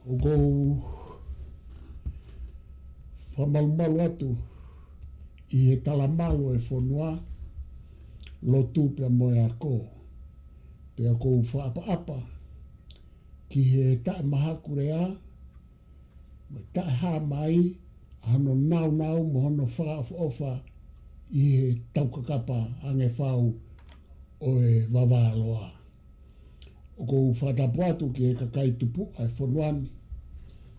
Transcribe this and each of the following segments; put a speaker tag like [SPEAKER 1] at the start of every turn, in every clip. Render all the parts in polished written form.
[SPEAKER 1] o kou whamalumalu atu i he talamalo e whonua lo tūpea moe a ko. Pea kou whaapa ki he tae mahaku rea, mo tae hā mai, ano nau mo hono whaaofa i he taukakapa ange whau o e wawaloa. O kou whatapu atu ki he kakai tupu ai whonuani.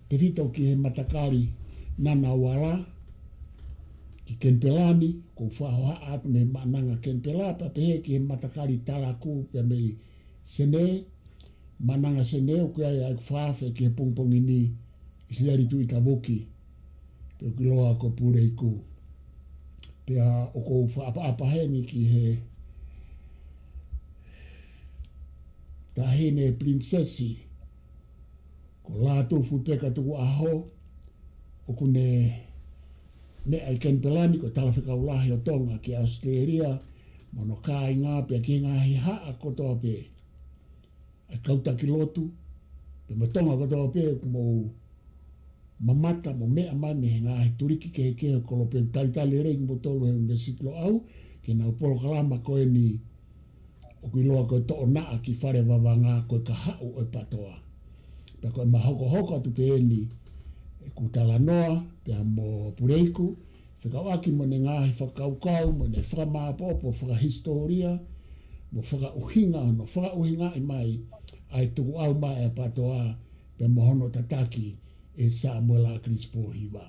[SPEAKER 1] Te whito ki he matakari nana wala, ki Kenpelani, kou whaoha atu me mananga Kenpelata, te he ki he matakari talaku pe mei Senee, mananga Senee o kia ia whaafe ki he pongpongi ni Isileli tu i tawoki, pe ki loa ko Puleiku. Pea o kou whaapa heni ki he tahine prinsesi, ko lātou fupeka tuku aho, o kune ne ai Kenpelani ko talawhika ulahi o tonga ki Australia, mono kā i ngā pia ki ngā hi haa kotoa pe. Ai kauta ki lotu, pe matonga kotoa pe mo mamata mo mea mani he ngā hi turiki ke he kolo pe talitali rei mo tolu he mbesiklo au, ke nau Polokalama koe ni o kui loa koe to'o naa ki Falevavanga koe Kaha'u o PTOA. Pea koe ma hoko atu pe ni e ku talanoa, pea mo Puleiku, whikau aki mo ne ngāhi whakaukau, mo ne whakamāpopo, whakahistoria, mo whakauhinga ono, whakauhinga i mai, ai tuku au mai a PTOA, pea mo hono tataki e Samuela Crispo hiwa.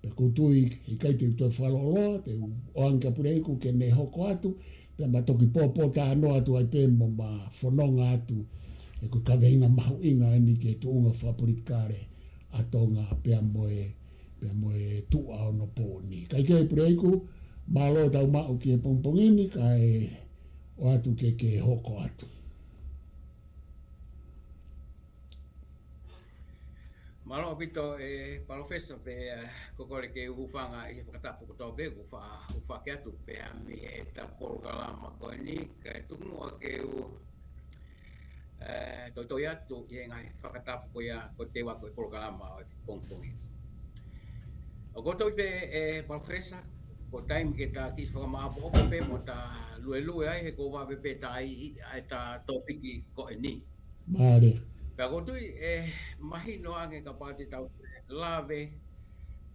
[SPEAKER 1] Pea kutui, i kai te utoi whaloloa, te oanka Puleiku ke ne hoko atu, pea ma toki popo tā anoa atu ai pe mo ma whanonga atu, e ku kaweinga mahu inga ni ke tuunga whapolitikare atonga pea moe tua ono pōni. Kai kei Puleiku, MALO tau mau ki he pongpongini, kai o atu ke hoko atu.
[SPEAKER 2] Malo pito e palofesa pe kokore ke ufanga i whakatapu kotoa pe ufa ke atu pe mi e ta Polokalama koe ni ka tunua ke toi atu i ngai whakatapu ko ia ko te wako e Polokalama o pongpongi. O koto pe e palofesa ko time ke ta kis whakamaapo opo pe mo ta lue ai he ko wawe pe ta ai ta topiki ko e ni.
[SPEAKER 1] Mare.
[SPEAKER 2] Pea kotui mahi no ange ka pāti tau lawe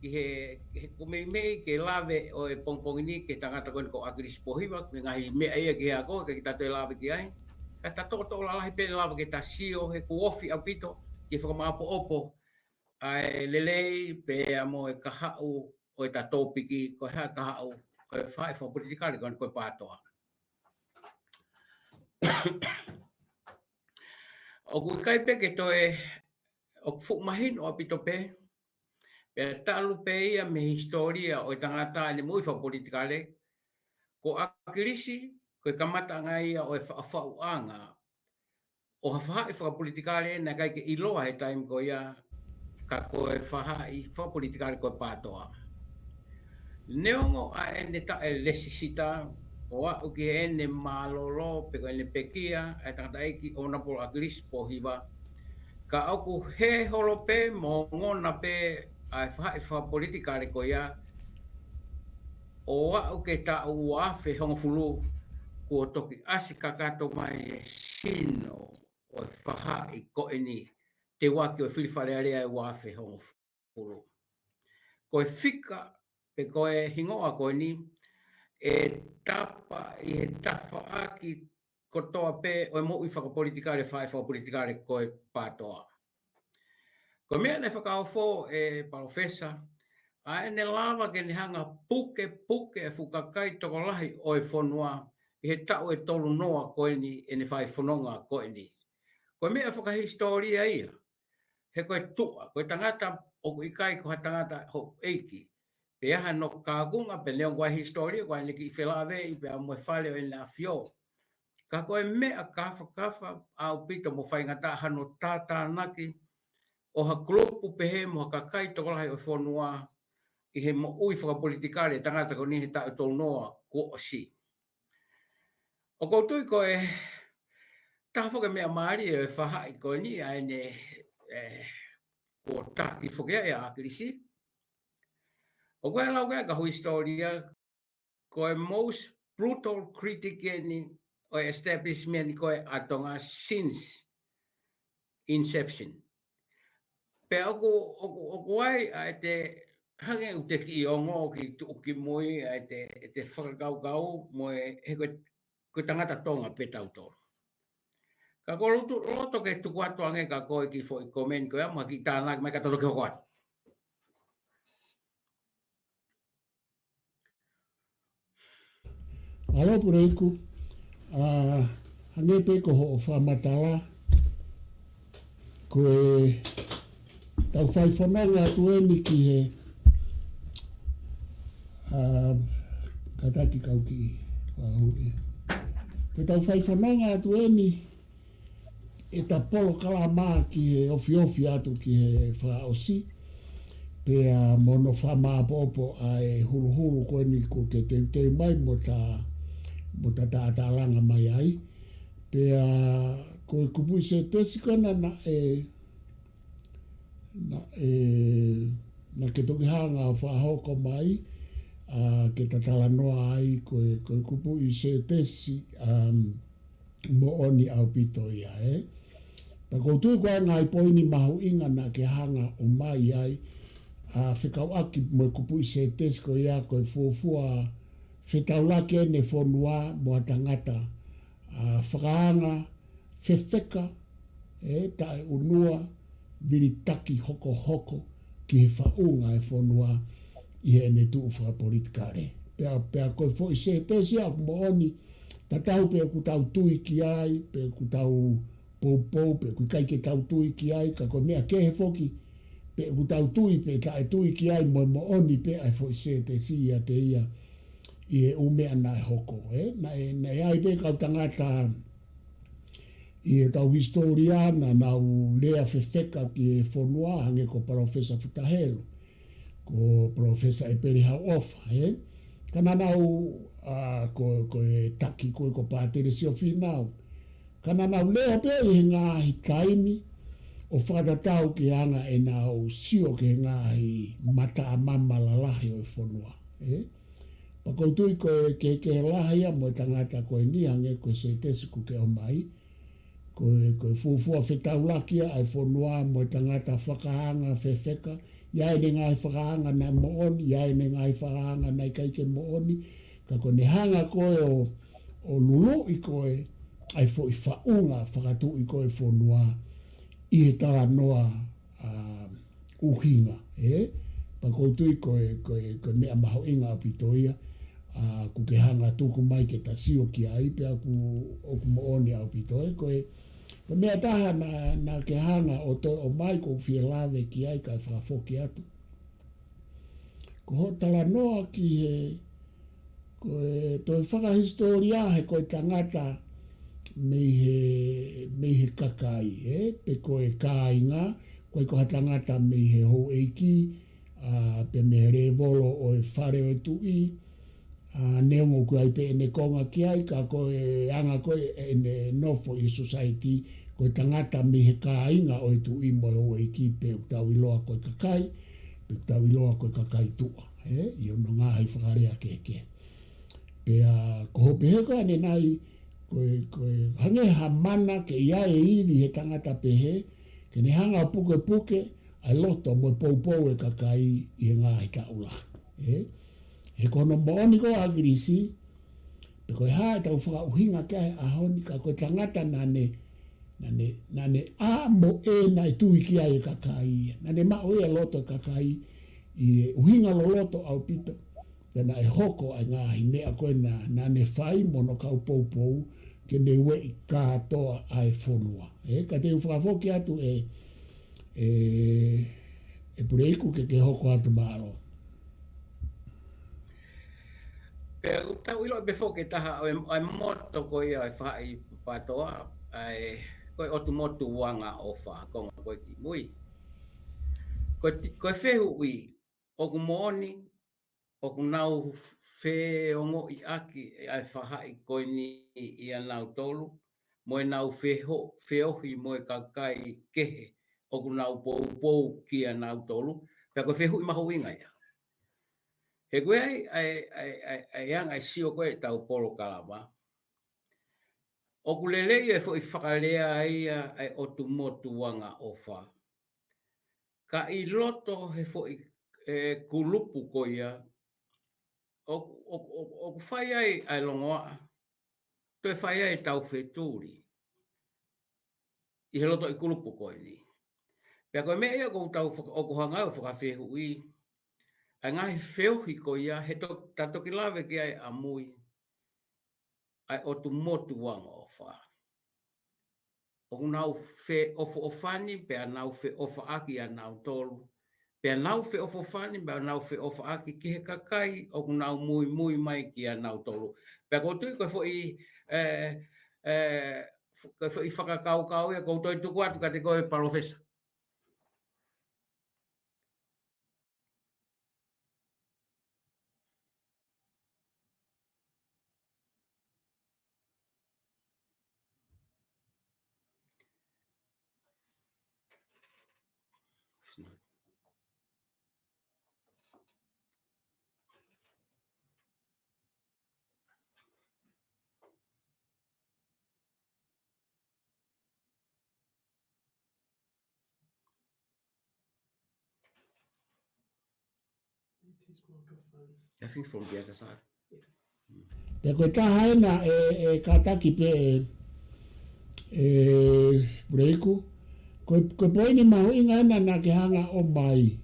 [SPEAKER 2] ki he kumei ke lawe o e pongpongini ke tangata koe ko agris pohiwa me ngahi mea ia ki hea koe ke tato e lawe ki ai. Ka tato lalahi pe lawe ke ta sio he kuofi au pito ki whakamaapo opo ai lelei pe amo e Kaha'u o e tato piki ko hea Kaha'u o e whae whapolitikari koe pātoa. O kui kai pe ke toe o fuk mahin o apito pe talu pe ia me historia o tangata ni mui fa politikale ko akirisi ko kamata ngai o whaauanga o hawha fa politikale na kai ke iloa he time ko ia ka ko fa politikale ko patoa neongo a ene ta lesisita o a uki ene malolo pe ko ene pekia e tangata eki o na por akirisi po hiwa ka aku he holope mo ngona pe ai fa politikare ko ia o au ke ta ua fe hong fulu ko toki asi kakato mai sino o fa i ko eni te waki o filifare area ua fe hong fulu ko fika pe ko e hingoa ko ni e tapa i he tafa aki ko toa pe o mo i fa politikare fa politikare ko patoa. Ko mea ne whakaofo e palofesa, a ene lava ke ni hanga puke e fukakai toko lahi o e whonua i he tau e tolu noa koe ni e ne whai whanonga koe ni. Ko mea whakahistoria ia, he koe tua, koe tangata o ikai ko ha tangata ho eiki. Pe aha no kāgunga pe leo kwa historia kwa neki i whelawe i pe a moe whale o ina fio. Ka koe mea kafa au pito mo whaingata hano tātā naki, o ha grupu pehe mo ka kai toko lahi o whanua i he mo ui whakapolitikare tangata ko ni he tau tolu noa ko o si. O koutui ko e taha whaka mea maari e whahai ko ni a ene ko taki fokia ya akilisi o koe lau koe ka hui historia koe most brutal critic ni o establishment koe atonga since inception pe oku ai a te hange u te ki ongo ki tu ki moi a te whakakau mo he ko tangata tonga pe tau tō. Ka ko roto ke tuku atu ange ka koe ki fo i komen koe ma ki tāna mai ka toto ki hoko atu.
[SPEAKER 1] Alo Puleiku, hange pe ko ho whamatala, ko e tau whai whananga tu eni ki he katati kau ki whahui. Ko tau whai whananga tu eni e ta Polokalama ki he ofi atu ki he whaosi, pe a mono whamaapopo a e hulu ko eni ko ke te mai mo ta tātālanga mai ai. Pe a ko e kupu se tesi kona na ke toki hanga Hoko mai, ke ta tala noa ai ko e kupu i se tesi mo oni au PTOA e. Pa koutu ko ngai poini mahu inga na ke hanga o mai ai, whikau aki mo kupu i se tesi ko ia ko e fuafua whetaulake ne whonua mo tangata whakaanga whewheka tae unua viritaki hoko ki he whaunga e whonua i he ne tuu whakapolitikare. Pea koe fo i se tesi aku mo oni tatau pe ku tau tui ki ai, pe ku tau pou, pe ku kai ke tau tui ki ai, ka koe mea kehe foki pe ku tau tui pe tae tui ki ai mo oni pe ai fo i se tesi ia te ia i e umea na e hoko. Na e ai pe kau tangata i e tau historiana na u lea whewheka ki e whonua hange ko Profesa Futahelo, ko Profesa e peri hau ofa. Kana nau ko e taki ko pātere si o whinau. Kana nau lea pe i ngāhi taimi o whakatatau ki anga e nau sio ke ngāhi mata a mamala lahi o e whonua. Pakoutui ko ke lahia mo tangata ko ni hange ko se tesi ku ke o mai, ko fuafua whetaulakia ai whonua mo tangata whakahanga whewheka, iai ne ngai whakahanga na mo oni, iai ne ngai whakahanga na ikaike mo oni, ka ko ne hanga koe o lulu i koe ai fo i whaunga whakatu i koe whonua i he tala noa uhinga. Pakoutui ko mea maho inga o PTOA, ku ke hanga tuku mai ke ta sio ki ai pe aku mo oni au PTOA ko mea taha na ke hanga o mai ko fie lave ki ai ka whakafoki atu. Ko ho tala noa ki he ko toi whakahistoria he ko tangata me he kakai pe ko e kāinga ko tangata me he ho eiki pe me re volo o e whare o tui neongo ku ai pe ne konga ki ai ka ko e anga ko e ne nofo i society ko tangata me he kāinga o e tui mo o eiki pe tau iloa ko kakai pe tau iloa ko kakai tua i ono ngā hai whakarea keke pe ko hope heka ane nai ko hange ha mana ke ia e iwi he tangata pe he ke ne hanga puke ai loto mo pou e kakai i ngā hai taula. He kono mooni ko agrisi, pe koe hae tau whakauhinga kai a honi ka koe tangata nane a mo e na i tui ki ai e kakai. Nane mao e loto kakai i uhinga lo loto au pito. Pena e hoko ai ngā hinea koe nane whai mono kau pou ke ne ue i kātoa ai whonua. Ka te whakafoki atu e Puleiku ke hoko atu MALO.
[SPEAKER 2] Pe tau ilo be foke taha ai moto ko ia ai whai patoa ai ko o tu motu wanga o wha konga ko ki mui. Ko whehu ui o ku mooni o ku nau wheongo i aki ai whahai ko ni i a nau tolu mo e nau wheohi mo e kakai kehe o kuna upou kia na utolu pe ko fehu I mahuinga ia he koe ai anga sio koe tau Polokalama o kulele e fo I whakalea ia ai otu motuanga ofa ka I loto he fo I kulupu ko ia o whai ai longoa toi whai ai tau wheturi I he loto I kulupu ko ni pea koe mea ia kou tau o kuhangau whakawhehu I ai ngahi wheuhi ko ia he tatoki lawe ki ai amui ai otu motu wanga o wha. O nau whe ofo ofani pea nau whe ofa aki a nau tolu. Pea nau whe ofo ofani pea nau whe ofa aki ki he kakai o nau mui mai ki a nau tolu. Pea koutui koe fo I whakakau ia koutoi tuku atu kate koe palofesa. I think from the other side.
[SPEAKER 1] Pe koe tahaina kataki pe Puleiku. Koe poini mahu inga ena na ke hanga o mai.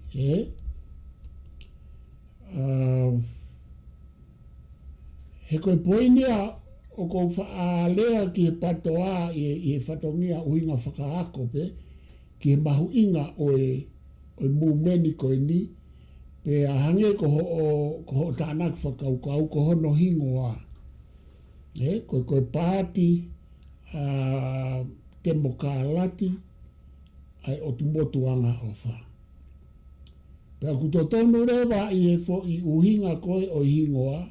[SPEAKER 1] He koe poini a o kou whaalea ki he PTOA I he whatongia uinga whakaako pe ki he mahu inga o mumeni koe ni pe a hange ko ho tānak whakaukau ko hono hingoa. Koe pāti te mokalati ai o tumotuanga o wha. Pea kuto tonu rewa I he fo I uhinga koe o hingoa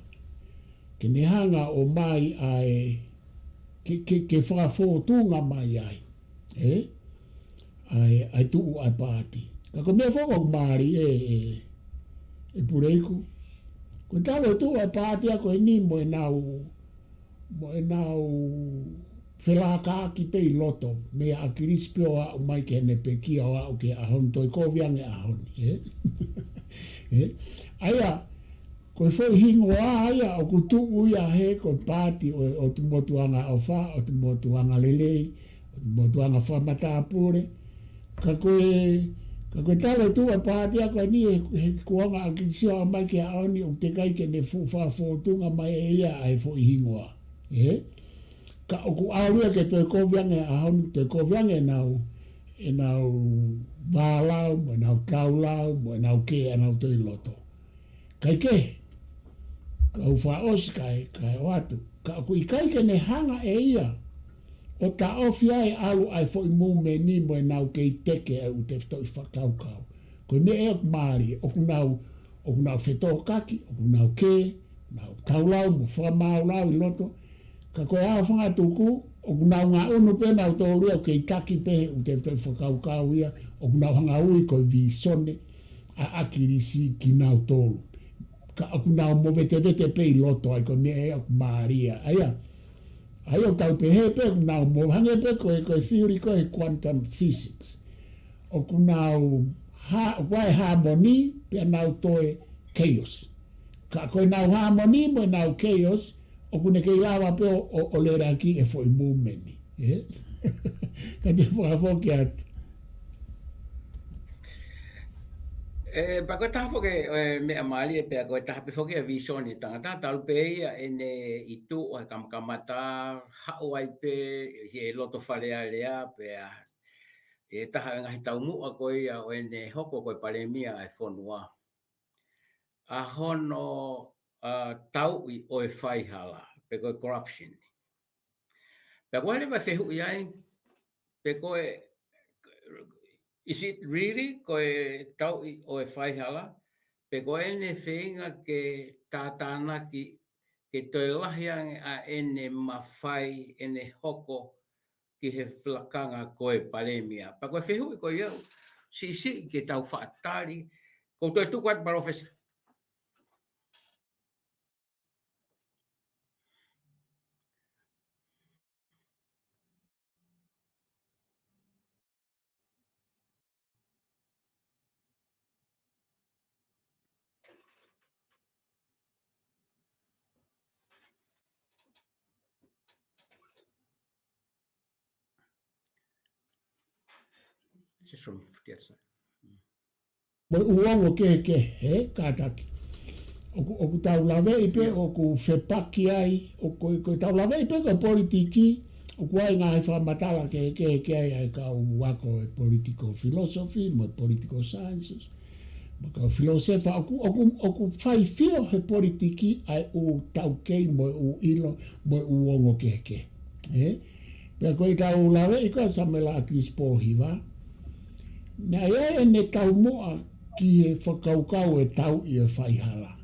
[SPEAKER 1] ke ne hanga o mai ai ke whakafōtunga mai ai. Ai tuu ai pāti. Ka ko mea whakau maari Puleiku. Ko tawe tuu ai pāti a koe ni mo e nau whelaka ki pei loto mea a kirispio a o mai ke ne pe kia o a o ke ahon toi koviange ahon. Aia, koe whai hingo a aia o kutu uia he koe pāti o tumotuanga o wha, o tumotuanga lelei, o tumotuanga whamatapure. Ka koe talo tu a pāti a koe ni he kuanga a kirisio a mai ke aoni o te kai ke ne whawhāwhotunga mai e ia ai whai hingo a. Ka oku aurua ke toi koviange ahon, toi koviange e nau wālau, mo nau taulau, mo nau ke anau toi loto. Kai ke, ka uwha os kai o atu. Ka oku I kai ke ne hanga e ia, o ta ofi ai alu ai fo I mume ni mo e nau ke I teke e u te whto I whakaukau. Koe me e ok maari, oku nau whetokaki, oku nau ke, nau taulau, mo whamaulau I loto. Ka koe a whanga tuku, oku nau ngā unu pe nau tōru au ke I taki pe u te whto I whakaukau ia, oku nau hanga ui koe vi sone a akirisi ki nau tōru. Ka oku nau move te pe I loto ai koe me e ok maaria. Ai o tau pe he pe oku nau mo hange pe koe theory koe quantum physics. Oku nau wai harmony pe nau toe chaos. Ka koe nau harmony mo nau chaos, oku ne kei lawa pe o le raki e fo I mumeni. Ka te whakafoki atu.
[SPEAKER 2] Pa koe taha whoke mea maali e pea koe taha pe whoke a visoni tangata talu pe ia ene I tu o he kamkamata hau ai pe he loto whalea lea pea e taha ngahi tau mua koe ia o ene hoko koe palemia ai whonua. A hono tau I o e whaihala pe koe corruption. Pea koe lewa whehu iai pe koe is it really koe tau I o e whaihala? Pe koe ene whenga ke tātāna ke toi lahiang a ene mawhai ene hoko ki he flakanga koe palemia. Pa koe whehu koe iau, si ke tau whaatari, ko toi tuku at barofesa. Just from forget sa.
[SPEAKER 1] Mo uongo ke he kataki. O tau lave ipe o ku fepaki ai o ko tau lave ipe ko politiki o kuai ngā he whamatala ke ai ka wako e political philosophy mo political sciences mo ka filosofa o ku whai fio he politiki ai o tau kei mo u ilo mo uongo ke pea ko i tau lave i ka samela a Crispo hiva na ia e ne tau moa ki he whakaukau e tau i e whaihala.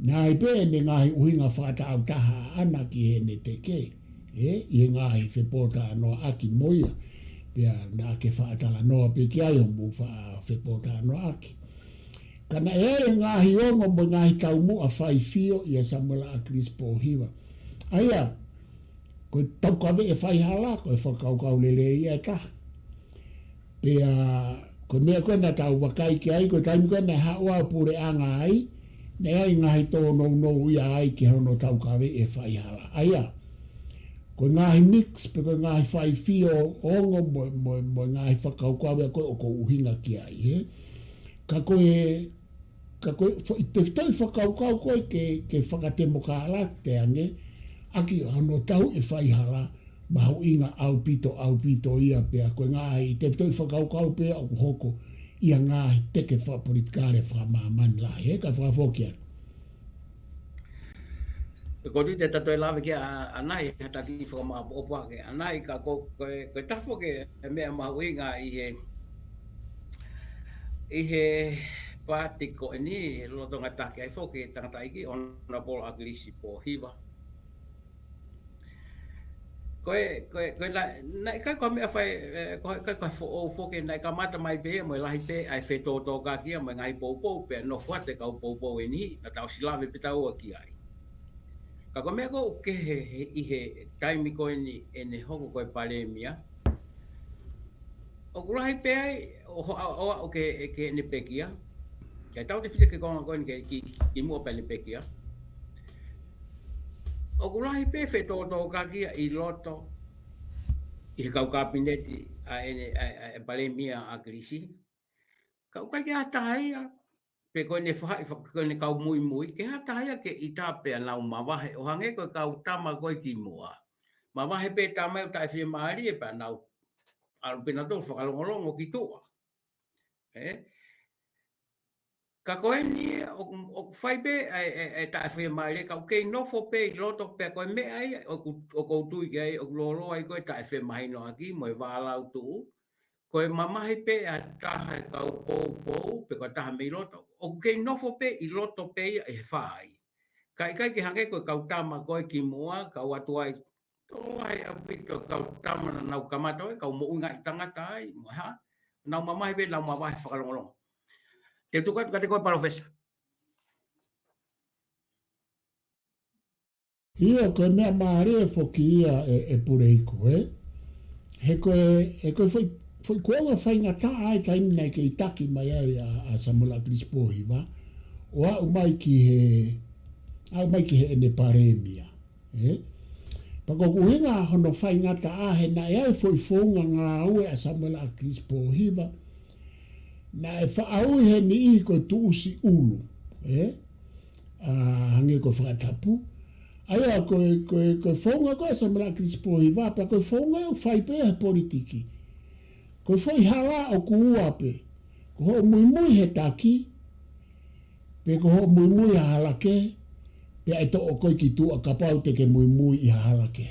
[SPEAKER 1] Nā i pē ne ngahi uhinga whātau taha ana ki he ne te ke. I e ngahi whepota anoa aki moia. Pea nā ke whātala noa pe ki ai o mu whepota anoa aki. Kana e ngahi ongo mo ngahi tau mua whai fio i a Samuela a Crispo hiva. Aia, ko taukawe e whaihala, ko e whakaukau lele i e taha. Pea ko mea koe na tau wakai ki ai, ko taimu koe na haua pure anga ai, ne ai ngahi tō no ia ai ki hono tau kawe e whaihala. Aia, ko ngahi mix, pe ko ngahi whai fio ongo mo ngahi whakaukawe koe o ko uhinga ki ai. Ka koe, te whitai whakaukau koe ke whakatemo ka ala te ange, aki hono tau e whaihala, mahu inga au pito ia pea koe ngahi te toi whakaukau pea o hoko ia ngahi teke whapolitikare whamamani lahi ka whakafokia.
[SPEAKER 2] Ko te tato e lawe ki anai hata ki whakamaapopa ke anai ka koe tafo ke mea mahu inga i he pāti ko e ni loto ngatake ai whoke tangata iki ona polo aglisi po hiva. Koe nai kai ko mea whai kai fo ke nai ka mata mai pe mo lahi pe ai fe to ka kia mo ngai popo pe no fuate ka popo e ni na tau silave pe tau ki ai. Ka ko mea ko ke i he taimi ko ni ene hoko koe palemia. O lahi pe ai o ke ne pekia. Kai tau te white ke konga koe ni ki mua pe ne pekia. O kulahi pe fe to ka kia i loto i he kau kabineti a palemia a krisi. Kau kai ke hatahaia pe koe ne whahai koe ne kau mui ke hatahaia ke i tāpea nau mawahe o hange koe kau tama koe ki mua. Mawahe pe tamai o tae whia maari e pa nau alu pena tō whakalongolongo ki toa. Ka koe ni o whai pe e tae whia maari kau kei nofo pe i loto pe koe me ai o koutui ki ai o lolo ai koe tae whia mahino aki mo e wālau tuu. Koe mamahi pe a taha e kau pou pe koe taha me i loto. O kei nofo pe i loto pe e whai. Kai ki hange koe kau tama koe ki mua, kau atu ai tolai a pito kau tama na nau kamata oi, kau mo unga i tangata ai, ha? Nau mamahi pe, nau mamahi whakalongolongo. Te tukat kate koe parofesa.
[SPEAKER 1] Ia koe mea maare e whoki ia e Puleiku, He koe foi kuonga whaingata ai taimi nei ke itaki mai ai a Samuela Crispo hiva, o au mai ki he ene paremia, Pako kuhinga hono whaingata a he na e foi fonga ngā ue a Samuela Crispo hiva, na e whaau he ni i koe tuusi ulu, hange ko whakatapu, aia koe fonga koe Samuela Crispo hiva, pa koe fonga e whai pe he politiki, koe foi hala o kuua pe, ko ho mui he taki, pe ko ho mui ha halake, pe ai to o koe ki tua kapau te ke mui i ha halake.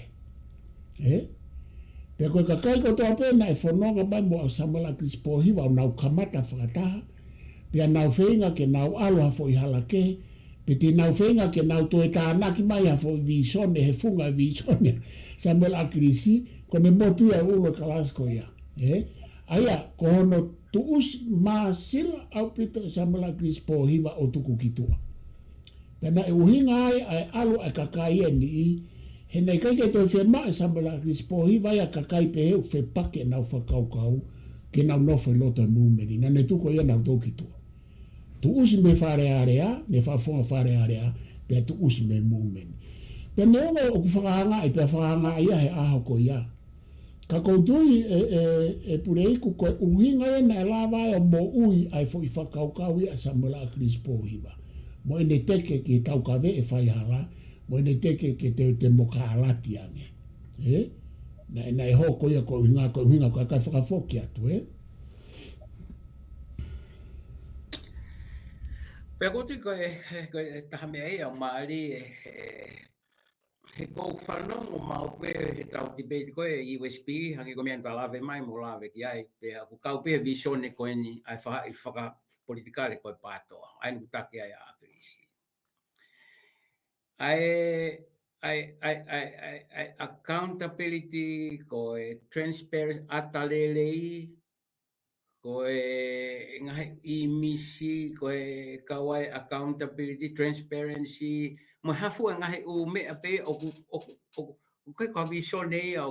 [SPEAKER 1] Pe koe kakai ko toa pe na e whanonga mai mo a Samuela Crispo hiva o nau kamata whakataha, pe a nau whenga ke nau aloha fo i halake, Peti nau whenga ke nau toe tānaki mai a fo visone, he funga visone, Samuel Akirisi, ko ne motu ia ulo kalasko ia. Aia, ko hono tuus maa sila au pito Samuel Akirisi po hiva o tuku kitua. Pena e uhinga ai alu ai kakai e ni i, he nei kai ke toi whema e Samuel Akirisi po hiva ia kakai pe heu whe pake nau whakaukau, ke nau nofo i loto numeri, na ne tuko ia nau tō kitua. Tu usi me whare area, me whafonga whare area, pia tu usi me movement. Pia neonga o ku whakahanga, e pia whakahanga ia he ahoko ia. Ka koutui e Puleiku koe uhinga e na e lawa o mo ui ai fo i whakaukau ia Samuel Akirisi Pohiva. Mo ene teke ki taukawe e whaihala, mo ene teke ki te moka alati ane. Na e hoko ia ko uhinga ko kai whakafoki atu,
[SPEAKER 2] Pea koti ko taha mea ia o maari he kou whanongo maupe he tau debate ko e USP hangi ko mea lawe mai mo lawe ki ai pea ku kau pe visione ko ni ai whaka politikare ko e patoa ai nuku take ai a Akirisi ai accountability ko e transparency atalelei ko e ngahi imisi ko e kawai accountability transparency mo hafu ngahi o me ape o kai ka visione ia o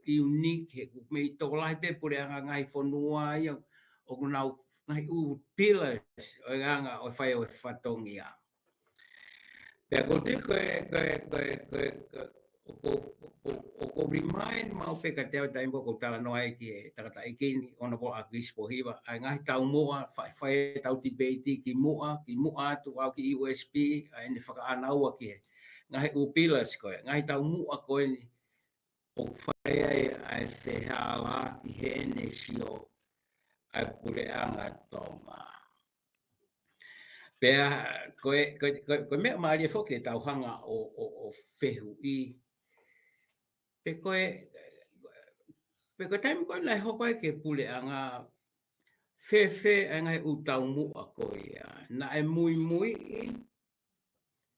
[SPEAKER 2] unique he ku me to lai pe pure ngahi fonua ia o nau ngahi u pillars o nga o fai o fatongia pe ko te ko remind mau pe ka teo tai ko tala no ai ki taka tai ki ona po Akirisi Pohiva ai ngai tau moa fai tau debate ki moa tu au ki USP ai ni whaka anau ki ngai u pillars ko ngai tau moa ko ni o fai ai se hala ki hene sio ai pure anga tonga pea ko me maria foke tau hanga o fehu I pe taimi ko nai hoko ke pule anga fe anga utau mu ko ia na e mui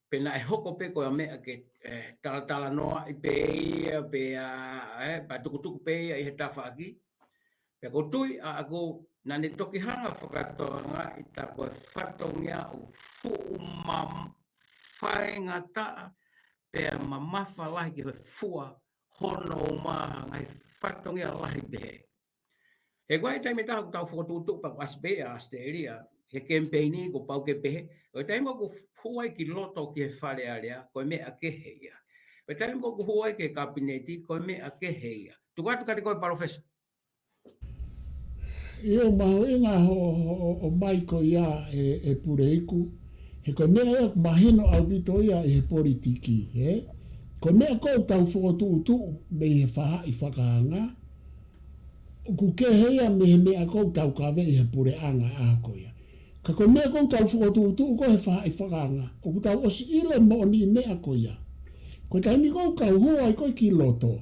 [SPEAKER 2] pe na hoko pe ko me ke tala no I pe pa tuku pe I heta faki pe ko tui a go na ne toki hanga whakatonga I ta ko whatongia o fu mam whainga ta pe mamafa lahi ki fua hono ma ngai whatongia lahi be. He koe taimi tau whakatutu pa aspe a Australia, he campaigni ko pau ke pehe, o taimi ko huai ki loto ki he whare area, koe me a kehe ia. O taimi ko huai ke kabineti, koe me a kehe ia. Tukatu kate koe professor.
[SPEAKER 1] Io maho inga o maiko ia e Puleiku, he koe mea ea mahino au bito ia e he politiki, Koe mea kou tau whakatutu me he whaha I whakahanga, ku keheia me he mea kou tau kawe I he pure anga a koia. Ka koe mea kou tau whakatutu ko he whaha I whakahanga, o ku tau osi ile mo ni mea koia. Koe taimi kou kau hua I koe ki loto.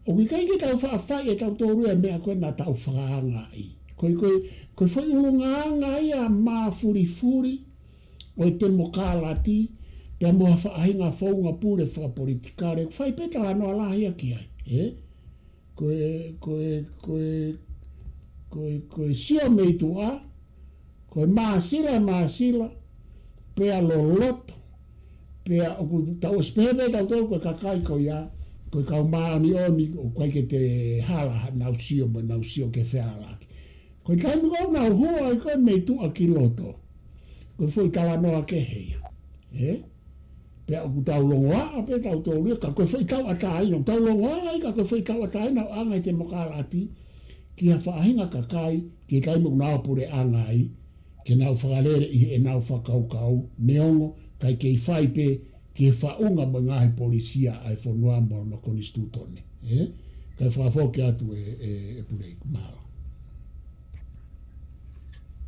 [SPEAKER 1] O ki kai ki tau whaafai e tau tōru e mea koe na tau whakahanga I. Koe whai urunga anga I a maa furi, o te mokalati, pia mua whaahinga whaunga pure whakapolitikare, whai peta ano alahi aki ai, Koe sio meitua, koe maasila, pea loloto, pea o ku tau spehe tau tōru koe kakai ko ia, koe kau maoni o koe ke te hala nau sio ke whealaki. Koe taimi kou nau hua I koe meitua ki loto, koe fwoi tala noa ke heia, Pea ku tau longoa, pe tau tōru, ka koe fwoi tau atai, no tau longoa, ka koe fwoi tau atai, nau anga I te mokalati, ki ha whaahinga kakai, ki taimi ku nau pure anga I, ke nau whakalere I e nau whakaukau, neongo, kai kei whai pe, ki he whaunga mo ngahi polisia ai whanua mo no konistutone, Kai whakafoki atu e Puleiku MALO.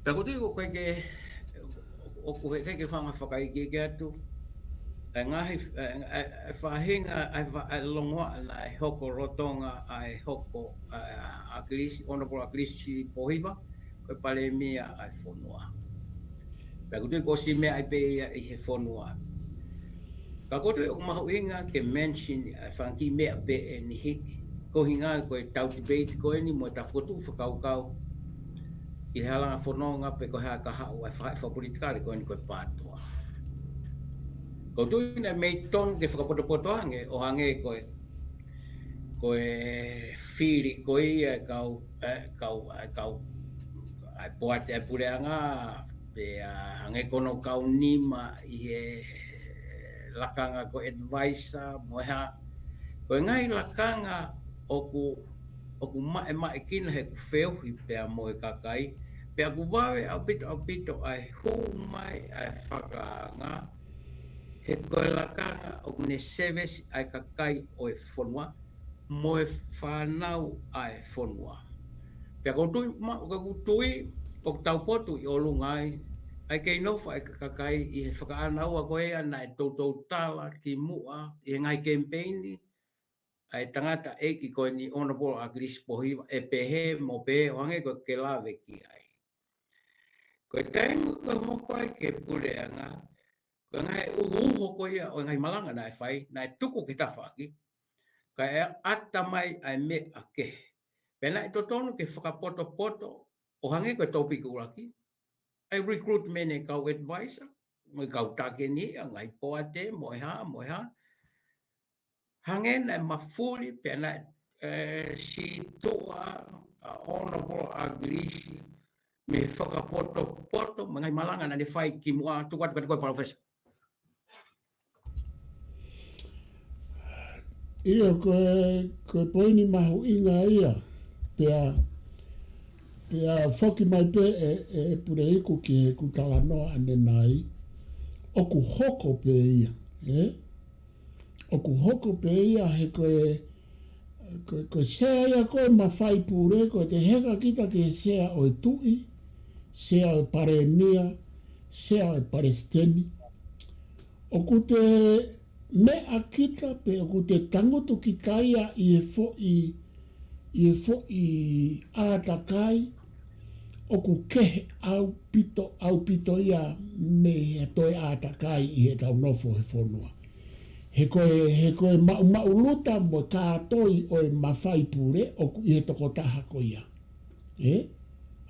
[SPEAKER 2] Pea kote ko koe ke whanga whakaiki ke atu, ngahi whahinga ai longoa na e hoko rotonga ai hoko Akirisi, Honorable Akirisi Pohiva, koe pale mia ai whanua. Pe ko ko si me ai pe I he fonua. Ka ko o mahu inga ke mention fanki me pe ni hiki. Ko hinga ko tau debate ko ni mo ta fotu whakau ki halanga whanonga pe ko hea Kaha'u ai wha politikare ko ni ko pātua. Ko tuina mei ton ke whakapoto hange o hange ko whiri ko ia kau ai poate ai pureanga pe hange kono kau nima I he lakanga ko advisor mo ha ko ngai lakanga oku mai kina he ku whewhi pe a moe kakai pe aku wawe au pito ai humai ai whakanga he koe lakanga oku ne service ai kakai o e whanua moe whanau ai whanua pe ako tui o tau potu I olungai ai kei nofa ai kakai I he whakaanau a koe ana e tautou tala ki mua I ngai campaigni ai tangata eki koe ni honorable Agris Pohiwa e pehe mo pe wange ko ke lawe ki ai. Koe taimu ko hoko ai ke pureanga ko ngai uho ko ia o ngai malanga nai whai nai tuku ki tawhaki ka e ata mai ai me ake. Pena I totonu ke whakapoto o hange ko topi ku uraki ai recruit mene kau advisor mo kau take ni ngai poate mo ha hangen ai mafuri pena si toa honorable agrisi me whakapoto mga malanga na ni whai ki mua tukat ko professor.
[SPEAKER 1] Ia koe poini mahu inga ia pea whoki mai pe e Puleiku ki he kutalanoa ane nai oku hoko pe ia oku hoko pe ia he koe sea ia koe mawhai pure koe te heka kita ki he sea o e tui sea o e paremia sea o e paresteni oku te mea kita pe oku te tangutu ki taia I e fo'i ātakai oku kehe au pito ia me he toi ātakai I he tau nofo he whonua. He koe mauluta mo kātoi o e mawhai pure oku I he toko taha ko ia.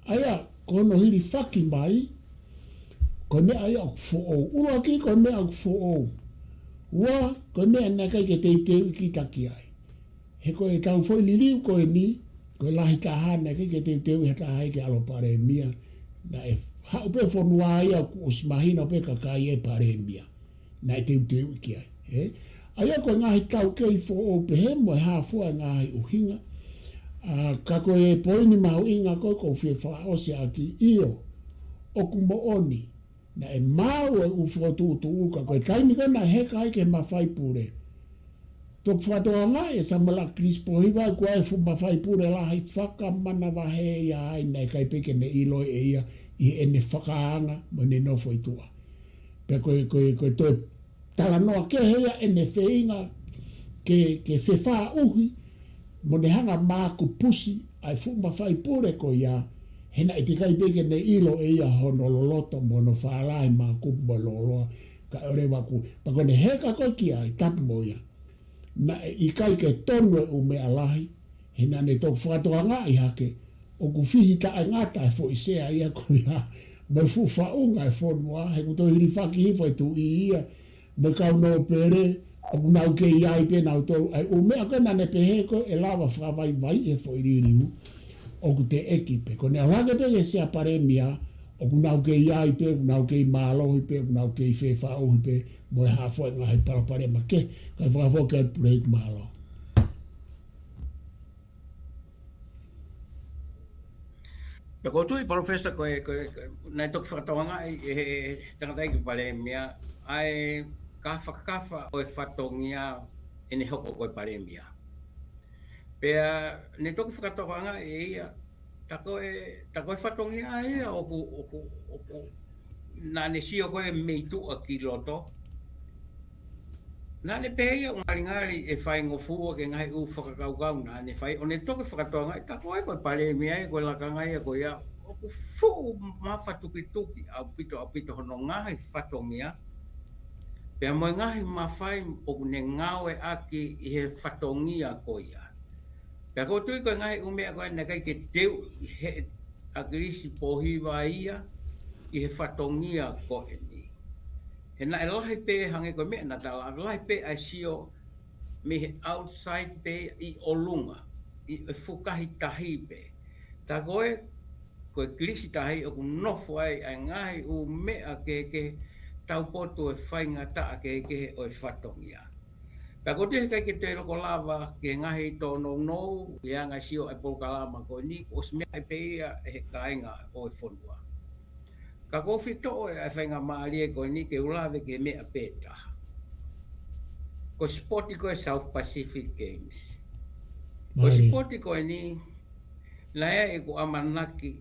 [SPEAKER 1] Aia, kono hiri whaki mai, koe mea ai au fo'ou. Ua ki koe mea au fo'ou. Ua, koe mea nakai ke teu ki taki ai. He koe tau foi liliu koe ni, koe lahi tahana ke teu he tahai ke alo pare mia. Na e hau pe whanua ai au usmahina pe kakai e pare mia. Na e teu ki ai. Aia koe ngahi tau kei fo'ou pe he mo e hafua ngahi uhinga. Ka koe poini mahu inga koe ko fie whaose aki io oku mo oni. Na e mau e ufotu uka koe taimi kana heka ai ke mawhai pure. Tok whatoa ngai e samala Chris Pohiwa kua e fu mawhai pure lahi whaka mana wahe ia ai nei kai peke ne iloi e ia I ene whakaanga mo ne nofo I tua. Pe koe toi talanoa ke hea ene wheinga ke whewha uhi mo ne hanga māku pusi ai fu mawhai pure ko ia hena I te kai peke ne ilo e ia honololoto mo no whaalai māku mo loloa ka ore waku. Pa koe ne heka koe ki ai tapu mo ia. Na I kai ke tonu e ume alahi, hena ne tō whakatoa ngā I hake, o ku whihi ta ai ngata e fo I sea ia ko ia, mo fu whaunga e whonua, he kuto hiri whaki hifo e tu I ia, mo kau no pere, o ku nau ke ia I pe nau tolu, ai ume a koe nane pehe ko e lawa whawai vai e fo I ririu, o ku te ekipe, ko ne alage pe ke sea paremia, o ku nau ke ia I pe, ku nau ke I MALO I pe, ku nau ke I whewhau I pe, mo e hafo e ngahi parapare ma ke, kai whakafo ke ai Puleiku MALO.
[SPEAKER 2] Ko tui professor ko nai tok whakatawanga e tangatai ki pare mea ai ka whakafa o e whatongia e ne hoko ko e pare mea. Pea ne tok whakatawanga e ia tako e whatongia ia oku nā ne sio ko e meitu a ki loto. Nā ne pēia o ngari e whai ngofua ke ngai u whakakaukau nā ne whai o ne toke whakatoanga e tako e koe pare mea e koe lakangai e koe ia fu mafatuki apito hono ngahi fatongia. Pea mo ngahi mafai o ne ngawe aki I he fatongia koia. Pea ko tui ko ngahi umea koe na kai ke teu he agrisi pohiwa ia I he fatongia ko ni. He na elahi pe hange ko mea na tala elahi pe ai sio me he outside pe I olunga I fukahi tahi pe. Ta koe ko krisi tahi o nofo ai ngahi u mea ke tau poto e whainga ta ke o e whatongia. Pea ko te kai ke te roko lava ke ngahi tō no ia ngai sio e Polokalama ko ni o smea e peia he kainga o e whonua. Ka ko whito e whainga maari e ko ni ke ulawe ke mea peta. Ko sporti ko e South Pacific Games. Ko sporti ko ni na e ko amanaki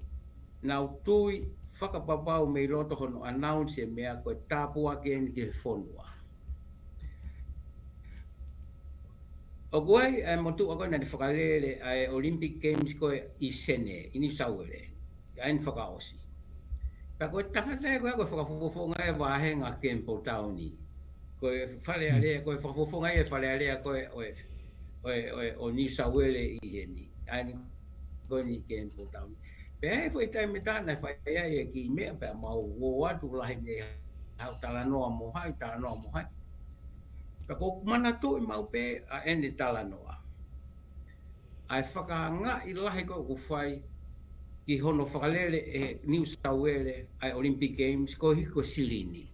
[SPEAKER 2] na utui whakapapau mei roto hono announce e mea ko e tāpua ke ni ke whonua. O koe e motu o koe na ni whakalele ai Olympic Games koe I Senee, I New South Wales, ai ni whakaosi. Ka koe tangata e koe whakafofonga e wahenga Kempo Towni. Koe whalealea, koe whakafofonga e whalealea koe o New South Wales I heni. Ai ni koe ni Kempo Towni. Pea e fwoi taime tāna whaia e ki mea pea mau o atu lahi ne hau talanoa mohai, talanoa mohai. Ka ko mana tu I mau pe a ene talanoa. Ai whakanga I lahi ko whai ki hono whakalele e New South Wales ai Olympic Games ko hiko silini.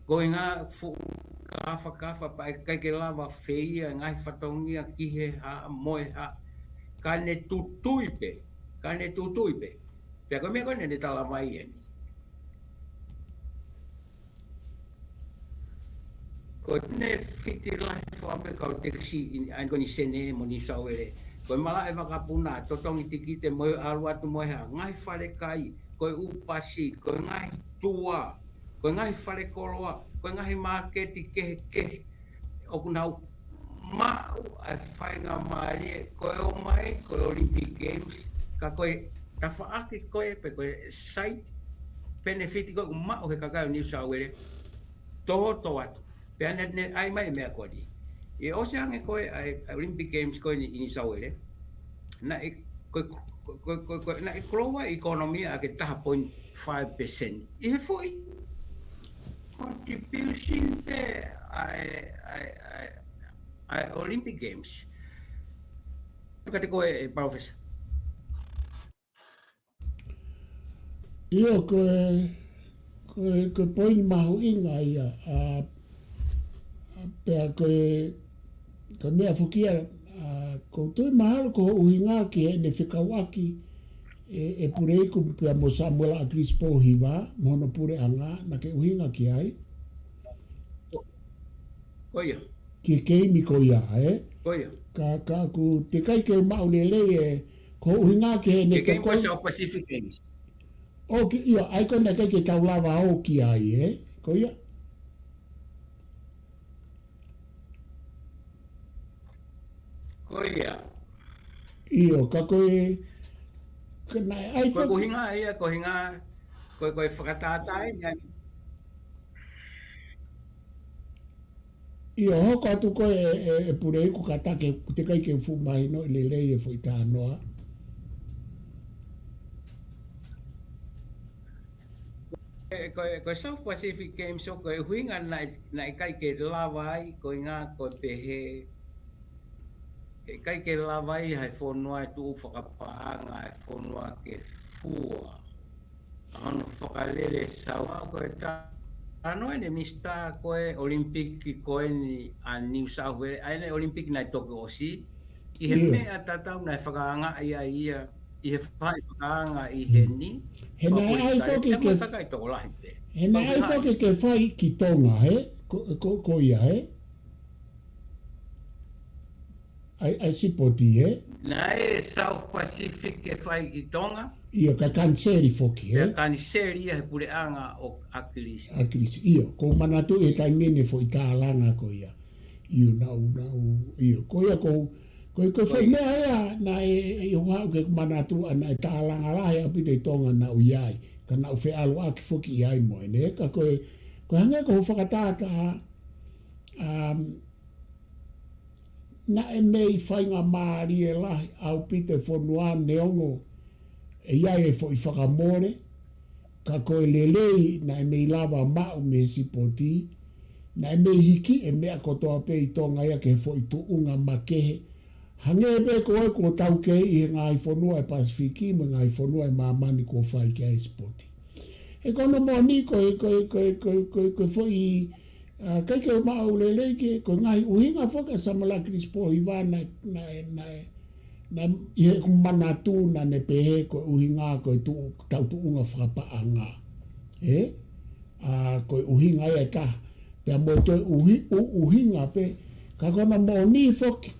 [SPEAKER 2] Ko inga kafa pa kai ke lava feia ngai whatongia ki he ha moe ha kane tutuipe. Kane tutuipe. Pea ko mea koe ne talamai eni. Ko ne fiti lahi whaame kau teksi ai koni Senee mo New South Wales. Ko mala e wakapuna totongi tiki te moe alu atu moe ha ngai whare kai, ko upasi, ko ngai tua, ko ngai whare koloa, ko ngai marketi kehe. O kunau mau ai whainga maari ko o mai ko Olympic Games. Ka koe ta whaake koe pe koe site benefit koe mao he kakao New South Wales. Toho atu. Pea ne ai mai mea koe di. E o se ange koe ai Olympic Games koe ni New South Wales. Na e kroa ekonomia a ke taha 0.5%. I he foi contribution te ai Olympic Games. Kate koe e professor.
[SPEAKER 1] Io koe poini mahu inga ia pea koe mea whukia ko tui mahalo ko uhinga ki e ne whikauaki e Puleiku pea mo Samuel Agris Pohiwa mono pure anga na ke uhinga ki ai
[SPEAKER 2] Koia
[SPEAKER 1] ki keimi ko ia
[SPEAKER 2] Koia
[SPEAKER 1] ka ku te kai ke maulele e ko uhinga ki e ne
[SPEAKER 2] ke ko South Pacific Games.
[SPEAKER 1] O ki ia, ai kona kai ke taulawa o ki ai, ko ia?
[SPEAKER 2] Ko ia.
[SPEAKER 1] Io, ka koe... Ai
[SPEAKER 2] ko hinga ia, ko hinga... Koe whakatātai,
[SPEAKER 1] Io, hoko atu koe e Puleiku ka take, te kai ke fumahi no le lei e fwoi tānoa.
[SPEAKER 2] Ko South Pacific Games so ko huinga na kai ke lavai ko inga ko pehe kai ke lavai hai fonua tu whakapaanga hai fonua ke fua ano whakalele sawa ko ta ano ne mista ko Olympic ko ni a New South Wales ai Olympic na Tokyo si I he me atatau na whakaanga ia I he whakaanga I he ni
[SPEAKER 1] He na ai whoki ke whai ki Tonga, ko ia, Ai sipoti,
[SPEAKER 2] Na e South Pacific ke whai ki Tonga.
[SPEAKER 1] Ia, ka kanseri whoki,
[SPEAKER 2] Ka kanseri ia he pureanga o Akilisi.
[SPEAKER 1] Akilisi, ia, ko manatu e tai mene fo I tālanga ko ia. Ia, nau, ia, ko ia ko Ko fo mea ia na e hoa ke manatu ana talanga la ya pite tonga na uyai kana ufe alu aki foki iai mo ne ka ko hanga ko whakatata na e mei whainga maari e lahi au pite whanua neongo e iai e fo i whakamore ka koe lelei na e mei lava mau me sipoti na e mei hiki e mea kotoa pe i tonga ia ke fo i tuunga makehe hange be ko tau ke i ngai whanua e Pasifiki me ngai whanua e mamani ko whai ke e sipoti e kono moni ko fo i kai ke mau lelei ke ko ngai uhinga foka samala krispo i va na i he manatu na ne pehe ko uhinga ko tu tau tuunga whakapaanga ko uhinga e ta pe mo to uhinga pe ka kono moni foki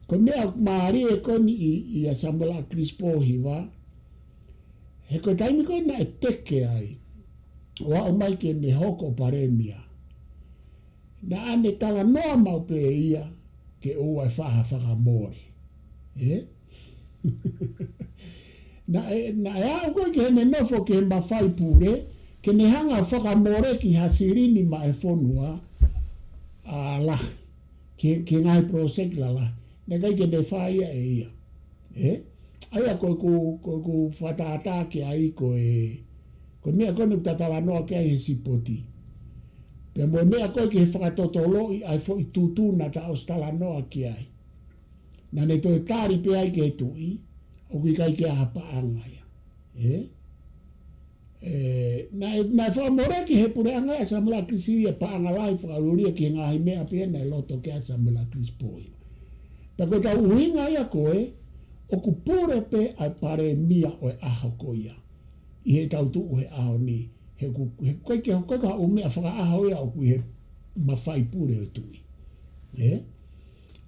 [SPEAKER 1] ko mea maari e koni i a samala krispo hiwa he ko taimi ko na e teke ai wa o mai ke ne hoko paremia na ane tala noa mau pe ia ke ua e whaha mori na e au koe ke hene nofo ke he mawhai pure ke ne hanga whakamore ki hasirini ma e whonua a lahi ke ngai prosek la lahi ne kai ke ne whaia e ia aia koe ku whataata ke ai ko mea konu tatala noa ke ai he sipoti pe mo mea koe ke he whakatotolo i ai fo i tutu na ta ostala noa ke ai na ne toi tari pe ai ke tui o ki kai ke aha paanga ia na whamore ki he pure anga e samula krisi e paanga lai whakaruria ki ngahi mea pe na e loto ke a samula krispoi ta ko tau uhinga ia koe o ku pure pe ai pare mia o e aho ko ia i he tau tu he aho ni he koe ke ka o mea whaka aho ia o ku he mawhai pure o tui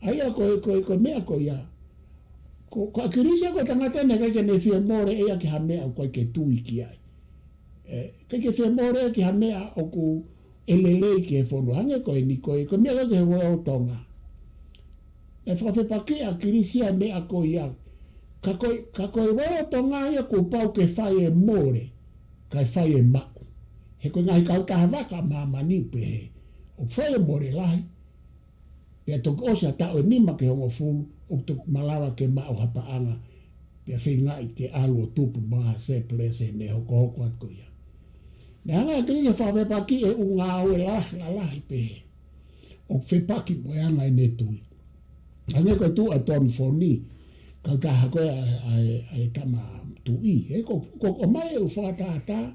[SPEAKER 1] aia ko mea ko ia ko akirisia ko tangata ne kai ke ne fie more ia ki ha mea o koe ke tui ki ai kai ke fie more ki ha mea o ku elelei ki he whonu hange koe ni koe mea ko he woe o tonga e whawhepake a kirisia mea ko ia ka koe woe o tonga ia ko pau ke whai e more kai whai e mau he koe ngai kau taha waka mamani pe o whai e more lahi pia tok osa tau e nima ke hongo fulu o tok malawa ke mau hapaanga pia whingai ke alu o tupu maa se plese ne hoko at ko ia ne hanga kirisia whawhepake e unga o e lahi pe o whepaki mo e anga e netui ane koe tu a ton foni kau taha koe ai tama tui ko o mai e u whakatata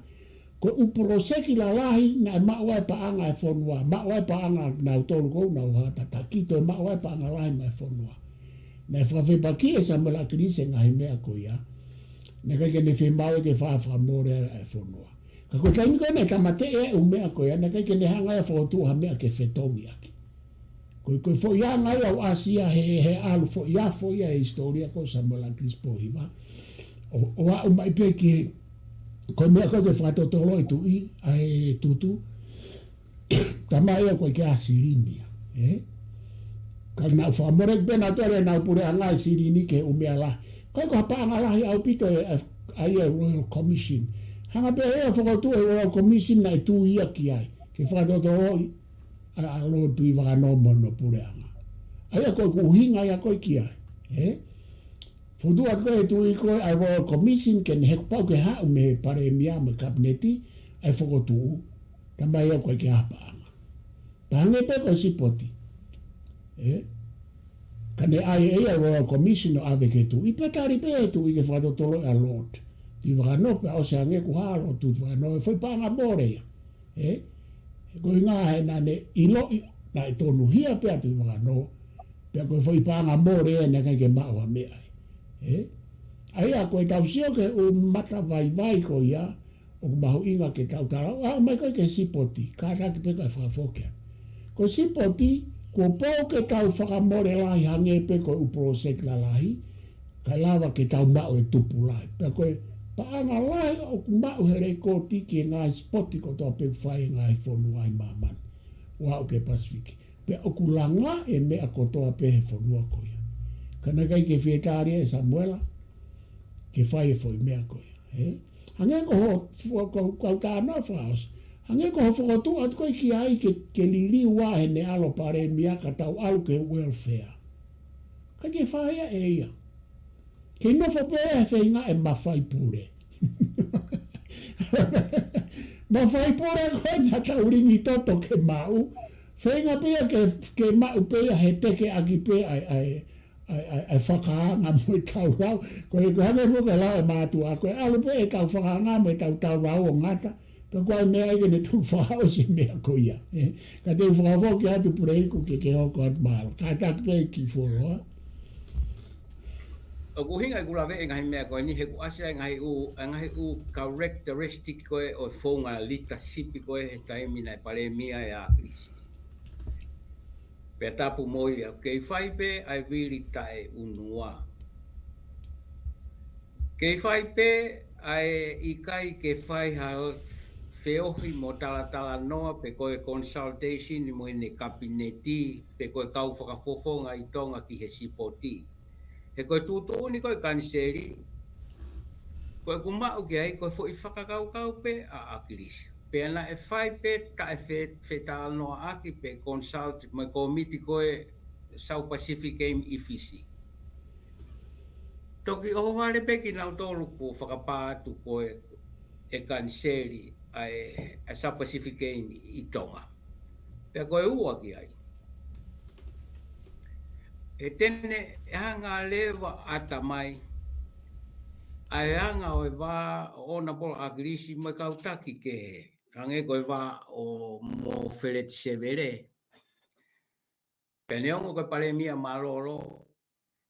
[SPEAKER 1] ko u proseki la lahi na maua e paanga e whonua maua e paanga na utolu kou na uhata takito e maua e paanga lahi ma e whonua na e whawhepaki e samala krise ngahi mea ko ia na kai ke ne whemau e ke whawhamore e whonua ka ko taimi koe ne tamate e u mea ko ia na kai ke ne hanga e whotua ha mea ke whetongi aki koe fo ia ngai au Asia he alu fo ia e historia ko samala krise po hiva o a mai pe ki ko mea koe ke whakatotolo i tui ai tutu tamai a koe ke a sirinia ka nau whamore pena tore nau pure anga i sirini ke umea la koe ko hapa anga lahi au pito ai a Royal Commission hanga pe ea whakatu e Royal Commission na i tui ia ki ai ke whakatotolo i a lo tui whakanomo no pure anga ai a koe kuhinga ia koe ki ai Fudua koe tui koe ai Royal Commission ke ne heku pau ke hau me pare mia me kabineti ai whakotu tamai au koe ke hapaanga. Pahange pe koe sipoti. Kane ai ai Royal Commission o ave ke tui. Petari pe tui ke whakatotolo a Lord. Ti whakanope au se ange ku halo tu whakanope. Foi paanga more ia. Koe ngā he nane ilo na i tonu hia pe atu whakanope. Pea koe foi paanga more e ne kai ke maua mea. Ai a koe tau sio ke o mata vai ko ia o mahu inga ke tau tarau a mai koe ke sipoti ka taki pe kai whakafokea ko sipoti ko pō ke tau whakamore lahi hange pe koe uprosek la lahi kai lawa ke tau mau e tupu lahi pe koe paanga lahi o ku mau here koti ki ngai spoti ko toa pe whai ngai whonu ai maman wa o ke Pasifiki pe o ku langa e mea ko toa pe he whonua ko ia Kana kai ke fietaria e Samuela. Ke fai e foi mea koe. Hange ko ta no faos. Hange ko fotu at ko ki ai ke lili wa he ne alo pare mia ka tau au ke welfare. Ka ke fai e ia. Ke no fo pe e feinga e mafai pure. Mafai pure ko na tau ringi toto ke mau. Feinga pe ke mau pe he teke aki pe ai whakaanga mo i tau rau. Ko e kuhane fuka lau e mātua. Ko e alu pe e tau whakaanga mo i tau rau o ngata. Ka koe mea ike ne tu whakao se mea ko ia. Ka te whakawoki atu Puleiku ke hoko atu MALO. Ka tak pe ki whoroa.
[SPEAKER 2] O kuhinga i kula vee ngahi mea koe ni he ku asia ngahi u characteristic koe o whonga leadership koe he taimi nai pare mia e a krisi. Pe tapu moi a kei whai pe ai viri tae unua. Kei whai pe ai ikai ke whai ha whiohi mo tala noa pe koe consultation mo ine kabineti pe koe kau whakafofonga i tonga ki he sipoti. He koe tūtoo ni koe kaniseri, koe kumau ki ai koe fo i whakakau pe a akirisi. Pe ana e whai pe ta e whetala noa aki pe consult mai komiti koe South Pacific Game Ifisi. Toki o wale pe ki nau tolu ko whakapātu koe e kaniseri a South Pacific Game i tonga. Pe koe ua ki ai. E tene hanga lewa ata mai. Ai hanga o va ona polo agrisi mai kautaki ke he. Hange koe va o mo feret severe. Peneongo koe pare mia malolo.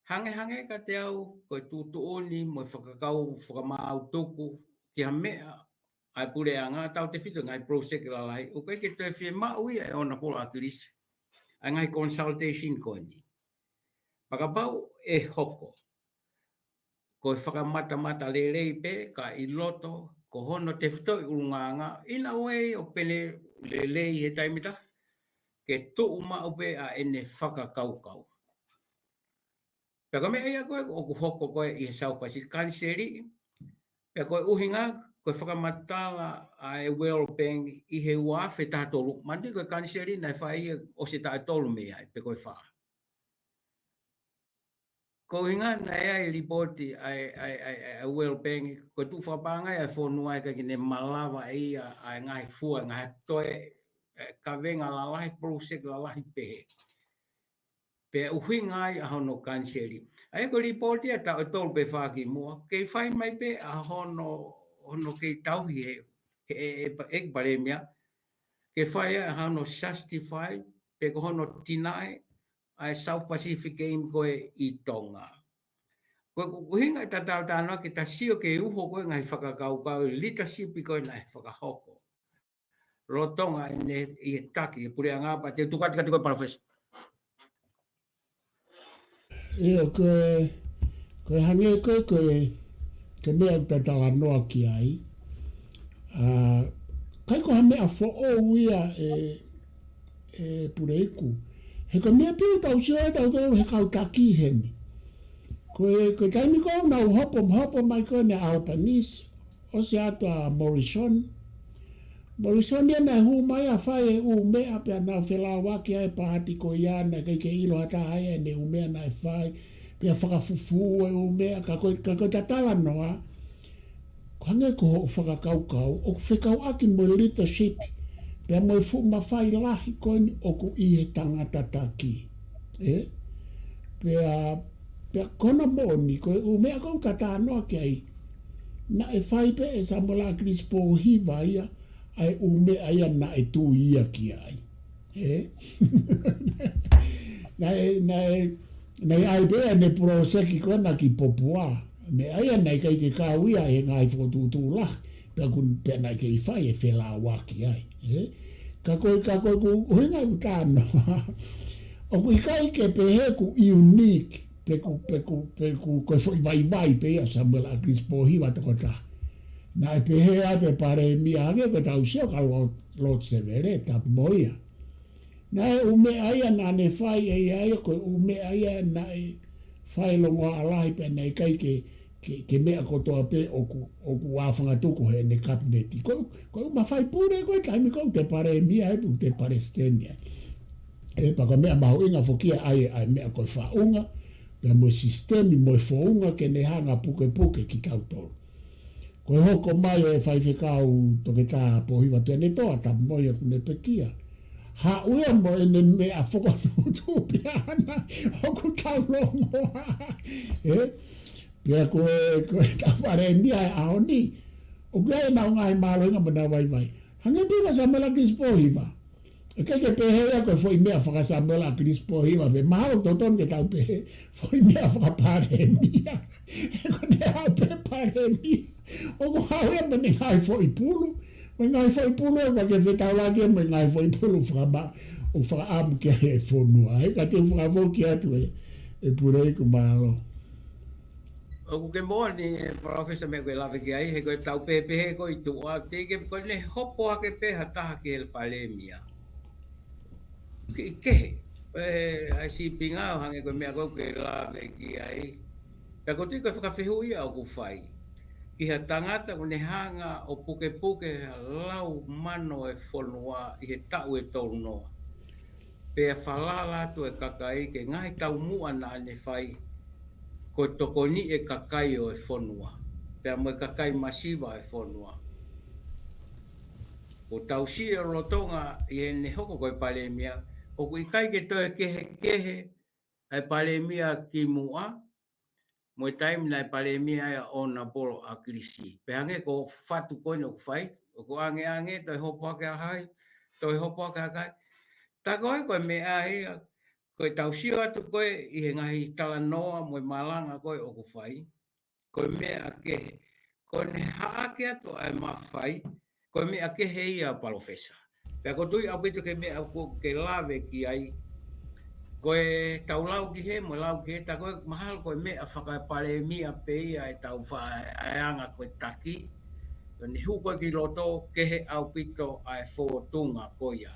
[SPEAKER 2] Hange ka te au koe tutuoni mo whakakau whakamau tuku. Ki ha mea ai pure anga tau te whitu ngai prosek lalai. O koe ke te whie maui e ona polo agrisi. Ai ngai consultation koe ni. Pakapau e hoko. Ko whakamata lelei pe ka i loto ko hono te whito i urunganga. Ina wei o pene lelei he taimita. Ke tu uma upe a ene whakakaukau. Peka me ea koe o ku hoko koe i he South Pacific kaniseri. Peka koe uhinga koe whakamatala a e well-being i he uafe tātolu. Mandi koe kaniseri nai whai o se tātolu mea pe koe wha. Ko inga na e ripoti ai well-being ko tu whapanga e whonua e kine malawa e ai ngai fua ngai toe ka venga lalahi prosek lalahi pehe. Pe uhinga ai a hono kanseri. Ai ko ripoti e tau e tolu pe whaki mua. Kei whai mai pe a hono kei tauhi e paremia. Ke whai a hono justify pe ko hono tinai ai South Pacific Game koe i Tonga. Ko hinga tatau tano ki ta sio ke uho koe ngai whakakau leadership koe ngai whakahoko. Rotonga i taki, pure ngapa te tukati koe parafes.
[SPEAKER 1] Io koe hange koe ke mea tatala noa ki ai. Kai ko hamea fo o ia e Puleiku. He ko mea piu tau sio e tau tau he kau taki hemi. Koe taimi ko na hopo mai koe ne Albanese. O se ato a Morrison. Morrison ia na hu mai a whae u mea pia na whela waki ai pāti ko iana kei ke ilo hata ai ne u mea na e whae. Pia whakafufu e u mea ka koe tatala noa. Hange ko ho whakakaukau o whekau aki mo leadership. Pea mo fu ma whai lahi koe ni o ku i he tangata taki. Pea kona moni koe u mea kau tata noa ki ai. Na e whai pe e Samola Crispo hiva ia. Ai u mea ia na e tu ia ki ai. Nei ai bea ne proseki kona ki popua. Me aia nei kai ke kauia e ngai whotutu lah. Pea kun pea nei ke i whai e whela waki ai. Ka koe ku hinga u tāno. O kui kai ke pehe ku unique. Peku koe fwoi vai pea Samuel Crispo hiva toko ta. Na e pehe a pe pare mia hange koe tau sio ka lot severe tap moia. Na e ume aia na ne whai e aia koe ume aia na e whaelonga alahi pe nei kai ke mea kotoa pe oku wāwhanga tuku he ne kabineti. Ko uma whai pūre koe taimi kou te pare mia e pu te Palestinian. E paka mea mahu inga fokia ai mea koe whaunga, pia mo sistemi mo whaunga ke ne hanga puke ki tautoro. Koe hoko mai e whaiwhekau toke tā pohiwa tuene toa ta moia kune pekia. Ha ua mo ene mea whakanutu pia ana oku taulongo. Pia koe tapare mia e aoni. O kua e nao ngai MALO inga mana vai. Hange pima sa mela kis pohiwa. E keke pehea koe foi mea whakasamela kis pohiwa. Pe mahalo toton ke tau pehe foi mea whakapare mia. E kone hau pe pare mia. O ko hau e mene ngai foi pulu. Me ngai foi pulu e wake whetau laki me ngai foi pulu o whakaamu kia e whonua. E ka te whakavoki atu e Puleiku MALO.
[SPEAKER 2] O ke mo ni professor me koe lawe ki ai he koe tau pepe he koe tu a te ke koe ne hopo ake pe hataha ki el palemia. Ke ai si pinga hange koe mea koe ke lawe ki ai. Pea koe tui koe whakawhihu ia o ku whai. Ki ha tangata ko ne hanga o puke lau mano e whonua i he tau e tolu noa. Pea whalala tu e kakai ke ngahi tau mua na ane whai. Ko toko ni e kakai o e whonua. Pea mo e kakai masiva e whonua. Ko tau si e rotonga i e ne hoko koe palemia. O ku i kai ke toi kehe ai palemia ki mua. Mo e taimi nai palemia ia o na bolo a krisi. Pe ange ko fatu koe no whai. O ko ange toi hopo ake a hai. Toi hopo ake a kai. Ta koe mea ia. Koe tau sio atu koe i he ngahi tala noa mo i malanga koe o ku whai. Koe mea kehe. Koe ne haake atu ai ma whai. Koe mea kehe ia palofesa. Pea ko tui apito ke mea ke lawe ki ai. Koe tau lau ki he mo lau ki he. Ta koe mahal koe mea whakapare mia pe ia e tau whaeanga koe taki. Ni hu koe ki loto kehe au pito ai whotunga koe ia.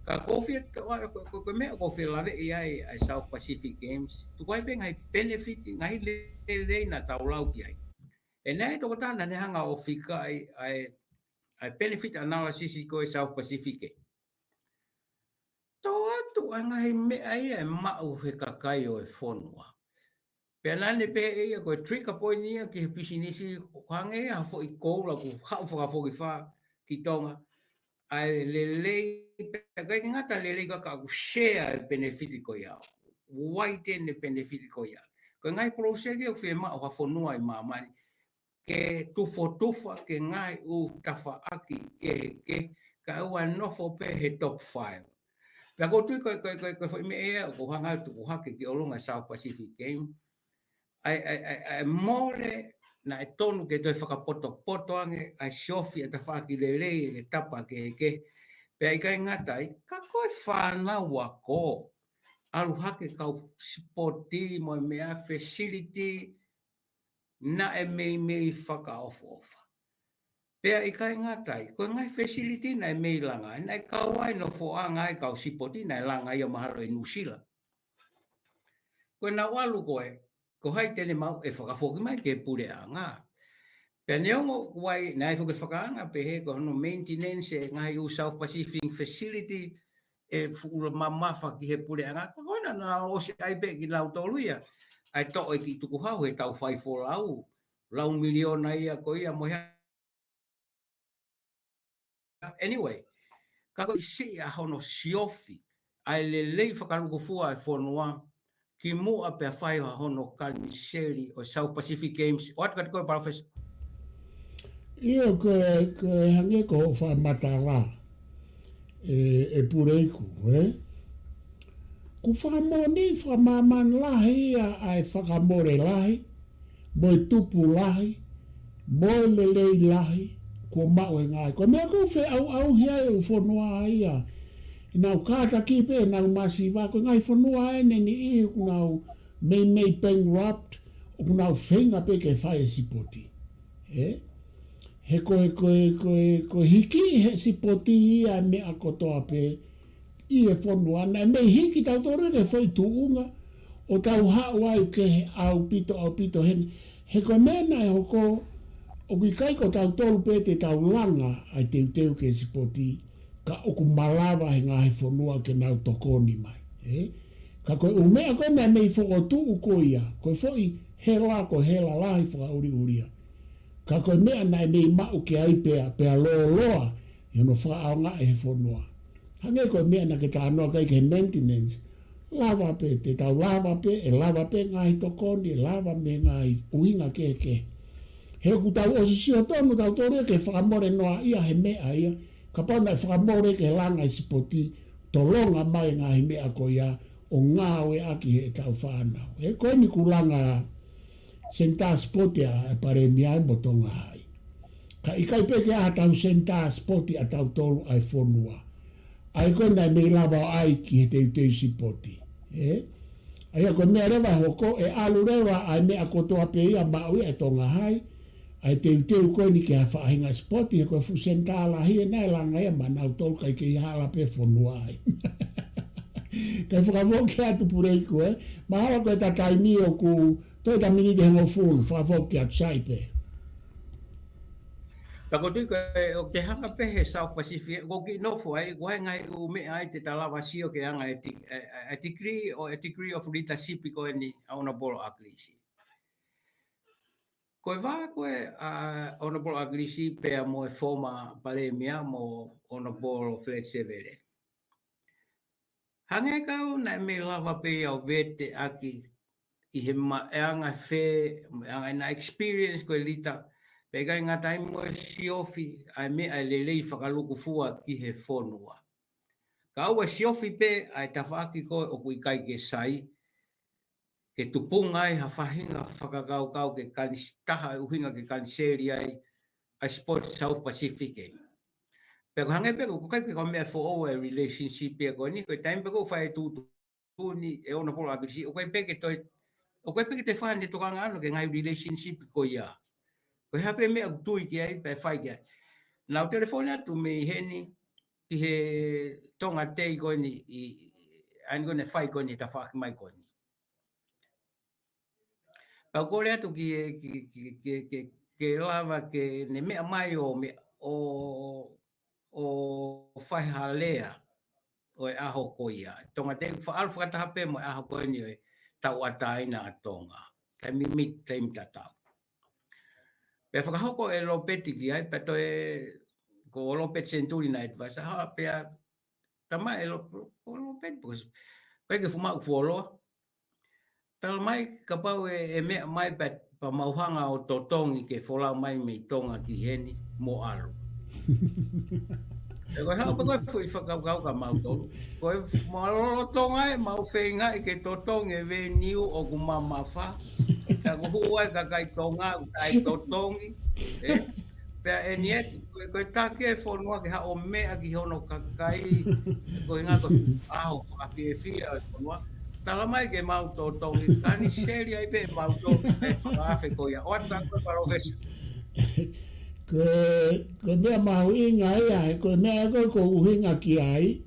[SPEAKER 2] Ka kofi ko mea kofi lawe i ai South Pacific Games. Tu koe pe ngai benefit ngai le na tau lau ki ai. E nei toko tāna ne hanga o whika ai benefit analysis i koe South Pacific. Tō atu ngai mea ia e mau he kakai o e whonua. Pea nane pe ia koe trigger point ia ki he pisinisi hange ia hafo i koula ku hau whakafoki wha ki tonga. Ai lelei kai ngata lelei ka ku share benefit ko ia wide ne benefit ko ia ko ngai process ke fe ma o fonua i mamani ke tufa ke ngai u tafa aki ke ka u no fo pe he top 5 la ko tu ko fo me e ko hanga tu hake ki olunga South Pacific Game ai more na e tonu ke toi whakapoto ange ai sofi e ta whaki lelei e tapa ke pe ai kai ngata i ka koe whanau ako alu hake kau sporti mo mea facility na e mei whakaofa. Pe ai kai ngata i koe ngai facility na e mei langa na e kau ai no fo anga ai kau sporti na e langa i o mahalo e nusila. Koe na walu koe ko hai tene mau e whakafoki mai ke pure anga. Pea neongo wai nai whuke whakaanga pe he ko no maintenance e ngai u South Pacific Facility e whukura mamafa ki he pure anga. Ko kona na o se ai pe ki lau toluia. Ai to e ki tuku hau he tau whai fo lau miliona ia ko ia mo hea. Anyway, kako isi a hono siofi ai le lei whakaluku fua e whonua ki mua pe whai a hono kalmiseri o South Pacific Games. O atu katikoe Professor?
[SPEAKER 1] Io koe hange ko wha matara e Puleiku, Ku whamoni whamaman lahi ai whakamore lahi, mo i tupu lahi, mo i lelei lahi, ko mau e ngai. Ko mea kou whe au hea e u whanua ia. Nau kāta ki pe, nau masiwa, ko ngai whanua e ne ni i nau mei bankrupt, o nau whenga pe ke whai e sipoti. He koe hiki he sipoti ia mea kotoa pe, i e whanua, na mei hiki tau tore ke whai tuunga, o tau hau ai ke au pito he ko mena e hoko o kai ko tau tolu pe te tau langa ai teu ke sipoti ka oku malawa he ngahi whanua ke nau tokoni mai. Ka koe umea koe mea mei whoko tuu ko ia, koe foi hela ko hela lahi whaka uria. Ka koe mea nai mei mau ke ai pea loa, yono whaka au ngā e he whanua. Hange koe mea na ke tā noa kai ke maintenance, lava pe, te tau lava pe, e lava pe ngahi tokoni, e lava me ngahi uhinga ke. He ku tau osisio tonu tau tōrea ke whakamore noa ia he mea ia, ka pau nai whakamore ke langa i sipoti, tolonga mai ngahi mea ko ia, o ngāwe aki he tau whanau. He koe ni kulanga senta spoti a pare miai mo tonga hai. Ka ikai peke a tau senta spoti a tau tolu ai whonua. Ai koe nai mei lava ai ki he teu sipoti. Ai a koe mea rewa hoko e alu rewa ai mea kotoa pe ia maui e tonga hai. Ai teu koe ni ke ha whaahinga spoti he koe fu senta ala hie nai langa ia manau tolu kai ke ihala pe whonua ai. Kai whakavoke atu Puleiku, Mahala koe ta taimi o ku toi ta minite hengo fulu, whakavoke atu saipe.
[SPEAKER 2] Tako tui koe o ke hanga pe he South Pacific, ko ki nofu ai, ko ngai u me ai te talawa sio ke hanga a degree of leadership ko ni Honorable Aglisi. Koe wā koe Honorable Aglisi pe a mo e former Palemia mo Honorable Falevavanga. Hange kau na me lava pe au vete aki I he anga fe, anga na experience koe lita, pe kai ngā taimi mo e siofi, ai me ai lelei whakaluku fua ki he whonua. Ka au e siofi pe, ai tawhaki koe o kui kai ke sai, ke tupunga ai ha whahinga whakakau ke taha uhinga ke kaniseri ai, I support South Pacific e. Pero hange pe ko kai ko me for a relationship pe ko ni ko time pe ko fai tu ni e ona por agresi o kai pe ke toi o kai pe ke te fan de to kanga no ke ngai relationship ko ia ko ha pe me tu ki ai pe fai ki na o telefone tu me heni ki he tonga te ko ni I'm going to fight ko ni ta fa mai ko ni pa ko le tu ke lava ke ne me mai o whai halea o e aho koia. Tonga te whaalfu kata hape mo e aho koe ni o e tau ataina a tonga. Kai mi teim tatau. Pea whakahoko e lopeti ki ai, pe to e ko lopeti senturi na et vasa. Ha pea tama e lopeti, koe ke fumau fuoloa. Tala mai kapau e mea mai pa mauhanga o totongi ke wholau mai mei tonga ki heni mo alu. Koe hau pa koe fui whakau ka mau tolu. Koe malolo tonga e mau whenga i ke totong e we niu o ku mamawha. Ka kuhua e ka kai tonga, kai totongi. Pea e niet, koe take e whonua ke hao mea ki hono kakai. Koe ngā koe aho whakawhiewhia e whonua. Tala mai ke mau totongi. Kani seri ai pe mau tongi e whakawhe koe. Oata koe parofesa.
[SPEAKER 1] Koe mea mahu inga ia, koe mea koe ko uhinga ki ai.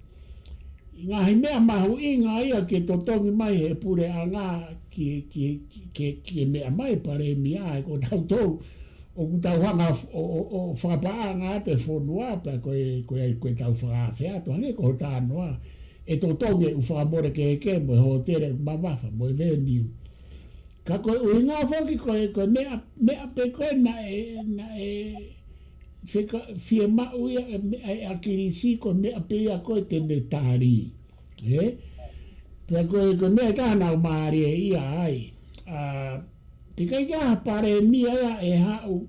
[SPEAKER 1] Ngahi mea mahu inga ia ke totongi mai he pure a ngā ki mea mai pare mi ai, ko tau tau, o ku tau hanga o whakapaa ngā te whonua, pa koe tau whakawhea, to hane ko tā noa. E totongi u whakamore ke mo e hotere mawafa, mo e veniu. Ka koe uhinga whoki koe mea pe koe na e fie mau ia e akirisi koe mea pe ia koe tene tāri. Pea koe mea tāna o maari e ia ai. Te kai kia pare mia ia e hau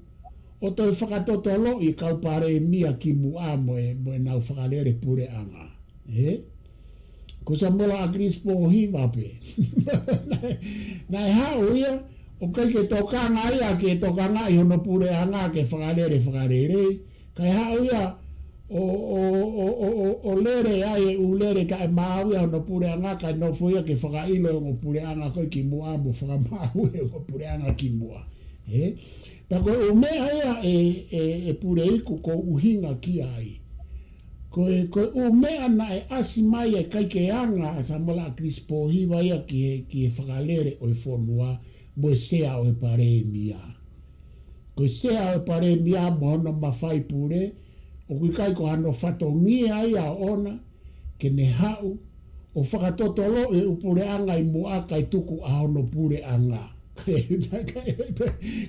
[SPEAKER 1] o toi whakatotolo I kau pare mia ki mua mo e nau whakalere pure anga. Ko sa mola agris po hiwa pe. Nai hau ia, o kai ke tokanga ia, ke tokanga I hono pure anga ke whakalere. Kai hau ia, o lere ai e ulere ka e mau ia hono pure anga, kai no fuia ke whakailo o pure anga koe ki mua mo whakamau e o pure anga ki mua. Pa koe o mea ia e Puleiku ko uhinga ki ai. Koe o mea na e asi mai e kai ke anga sa mola Crispo hiwa ia ki e whakalere o e whonua mo e sea o e pare mia. Koe sea o e pare mia mo hono mawhai pure o kui kai ko hano whatongia ia ona ke ne hau o whakatotolo e upure anga i mua kai tuku a hono pure anga.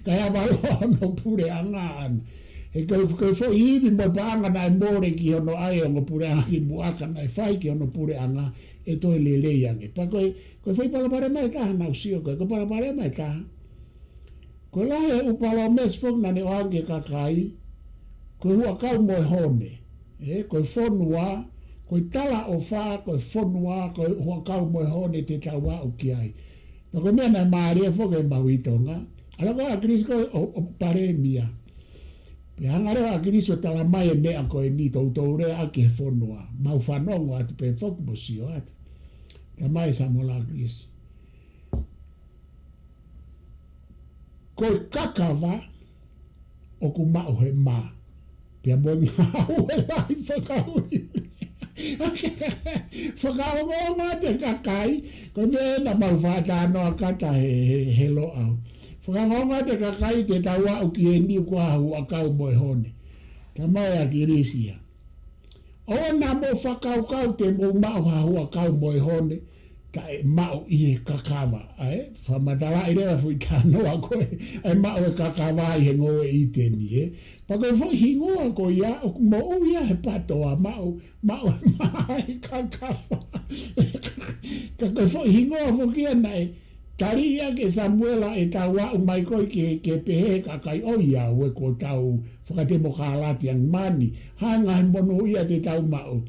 [SPEAKER 1] Kai awalo hono pure anga ana. E koe fo hivi mo paanga na e more ki hono ai o pure anga ki muaka na e whai ki hono pure anga e toi lele iange. Pa koe fo i palapare mai taha na usio koe palapare mai taha. Koe lahe upalo mes fok na ne oange kakai koe hua kau mo e hone. Koe whonua, koe tala o wha, koe whonua, koe hua kau mo e hone te tau wa o ki ai. Pa koe mea na maari e fok e mauitonga. Ala koe a kris koe o pare mia. Pe hangare a kiriso tala mai e mea koe ni tau rea ake he whonua. Mau whanongo atu pe whok mo sio atu. Ta mai sa mo la kirisi. Koe kakawa o ku mao he maa. Pea mo ngau e lai whakauri. Whakao ngā te kakai. Koe mea na mau whātano a kata he lo au. Whakangā te kakai te taua o ki e ni kua hu a kau mo e hone. Ta mai a kirisia. O na mo whakaukau te mo mao hu a kau mo e hone. Ta e mao i e kakawa. Whamatala i rewa fui tānoa koe. E mao e kakawa i he ngoe i te ni. Pa koe fo hingoa ko ia. Mo o ia he patoa mao. Mao e maa e kakawa. Ka koe fo hingoa fo kia nai. Tari ia ke Samuela e tau wau mai koe ke pehe kakai o ia ue ko tau whakatemo kālati ang mani. Hanga he mono ia te tau mao.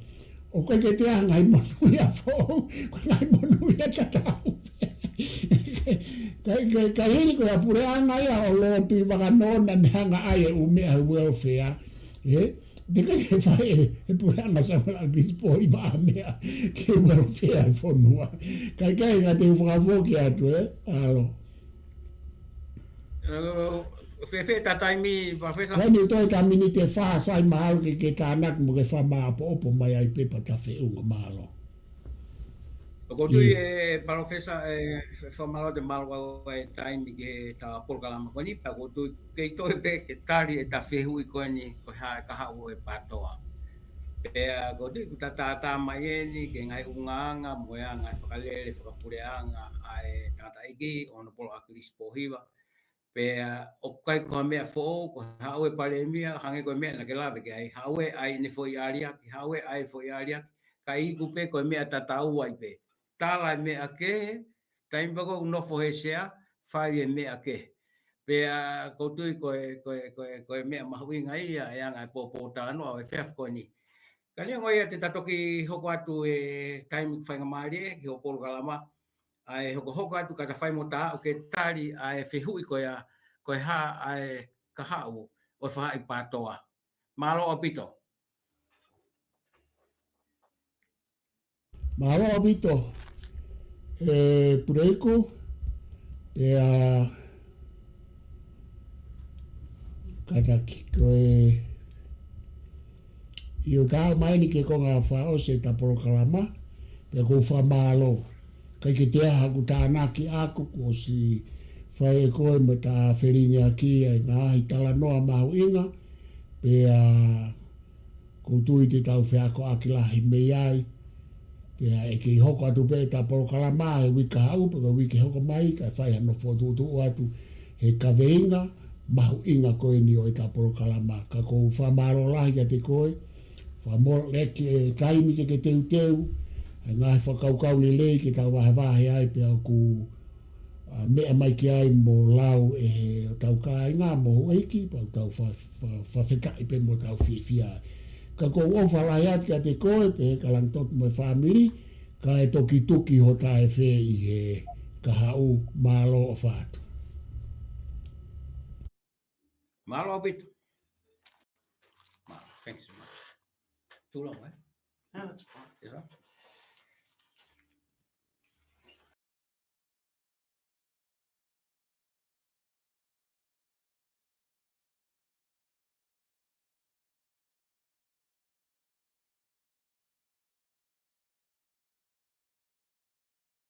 [SPEAKER 1] O koe ke te hanga he mono ia fōu. Koe ngai mono ia tatau. Ka hiri koe a pure anga ia o lotu i wakanona ne hanga ai e umea he welfare. Te kai ke whae e pure anga Samuela Bispo i waa mea ke welfare e whonua. Kai ngā te whakawoki atu alo.
[SPEAKER 2] Fefe tataimi professor.
[SPEAKER 1] Kai ni toi ta mini te wha sai mahau ke tānak mo ke wha maa po opo mai ai pepa ta whiunga malo.
[SPEAKER 2] Ko tui e professor whamalo de malo e taimi ke ta Polokalama koni pa ko tui ke toi pe ke tari e ta whehui koe ni ko Kaha'u e patoa. Pea ko tui kuta tata mai e ni ke ngai unganga moea ngai whakalele whakapureanga ai tata iki ono polo akilis pohiwa. Pea o kai ko mea fo ko Kaha'u e palemia hange ko mea na ke lawe ke ai Ha'u e ai ne foi aria Ha'u e ai foi aria kai ku pe ko mea tatau ai pe. Tala mea ke, taimba ko nofo he sea, whai e mea ke. Pea koutu koe mea mahuinga ia, e anga e pōpō tānoa, e whewh koe ni. Kania ngoi te tatoki hoko atu e taimi whainga maari ki o Polokalama, ai hoko atu kata whai mo tā, o ke tari ai whihui koe ha ai Kaha'u, o wha i pātoa. Malo o pito.
[SPEAKER 1] Malo o pito. Puleiku. Kataki koe i o tāu mai ni ke konga whao se ta Polokalama pia ko wha MALO kai ke te aha ku tānaki aku ko si whai e koe me tā whiringa ki ai ngā hi tala noa mahu inga pia ko tui te tau whiako akilahi mei ai pia e ke hoko atu pe ta Polokalama e wika hau pia wiki hoko mai kai whai hano whotutu atu he kaweinga mahu inga koe ni o ta Polokalama ka ko wha MALO lahi a te koe wha mor leki e taimi ke teu ngā he whakaukau le lei ke tau wahe ai pia ku mea mai ki ai mo lau e he tau ka inga mo eiki pa tau whawhetai pe mo tau whiwhia ka ko o whalai atu ka te koe pe he kalang totu mo e whamiri ka e toki tuki ho tae whe i he Kaha'u MALO o whātu.
[SPEAKER 2] Malo a bit. Thanks so much. Too long, eh?
[SPEAKER 3] No, that's fine.
[SPEAKER 2] Is that?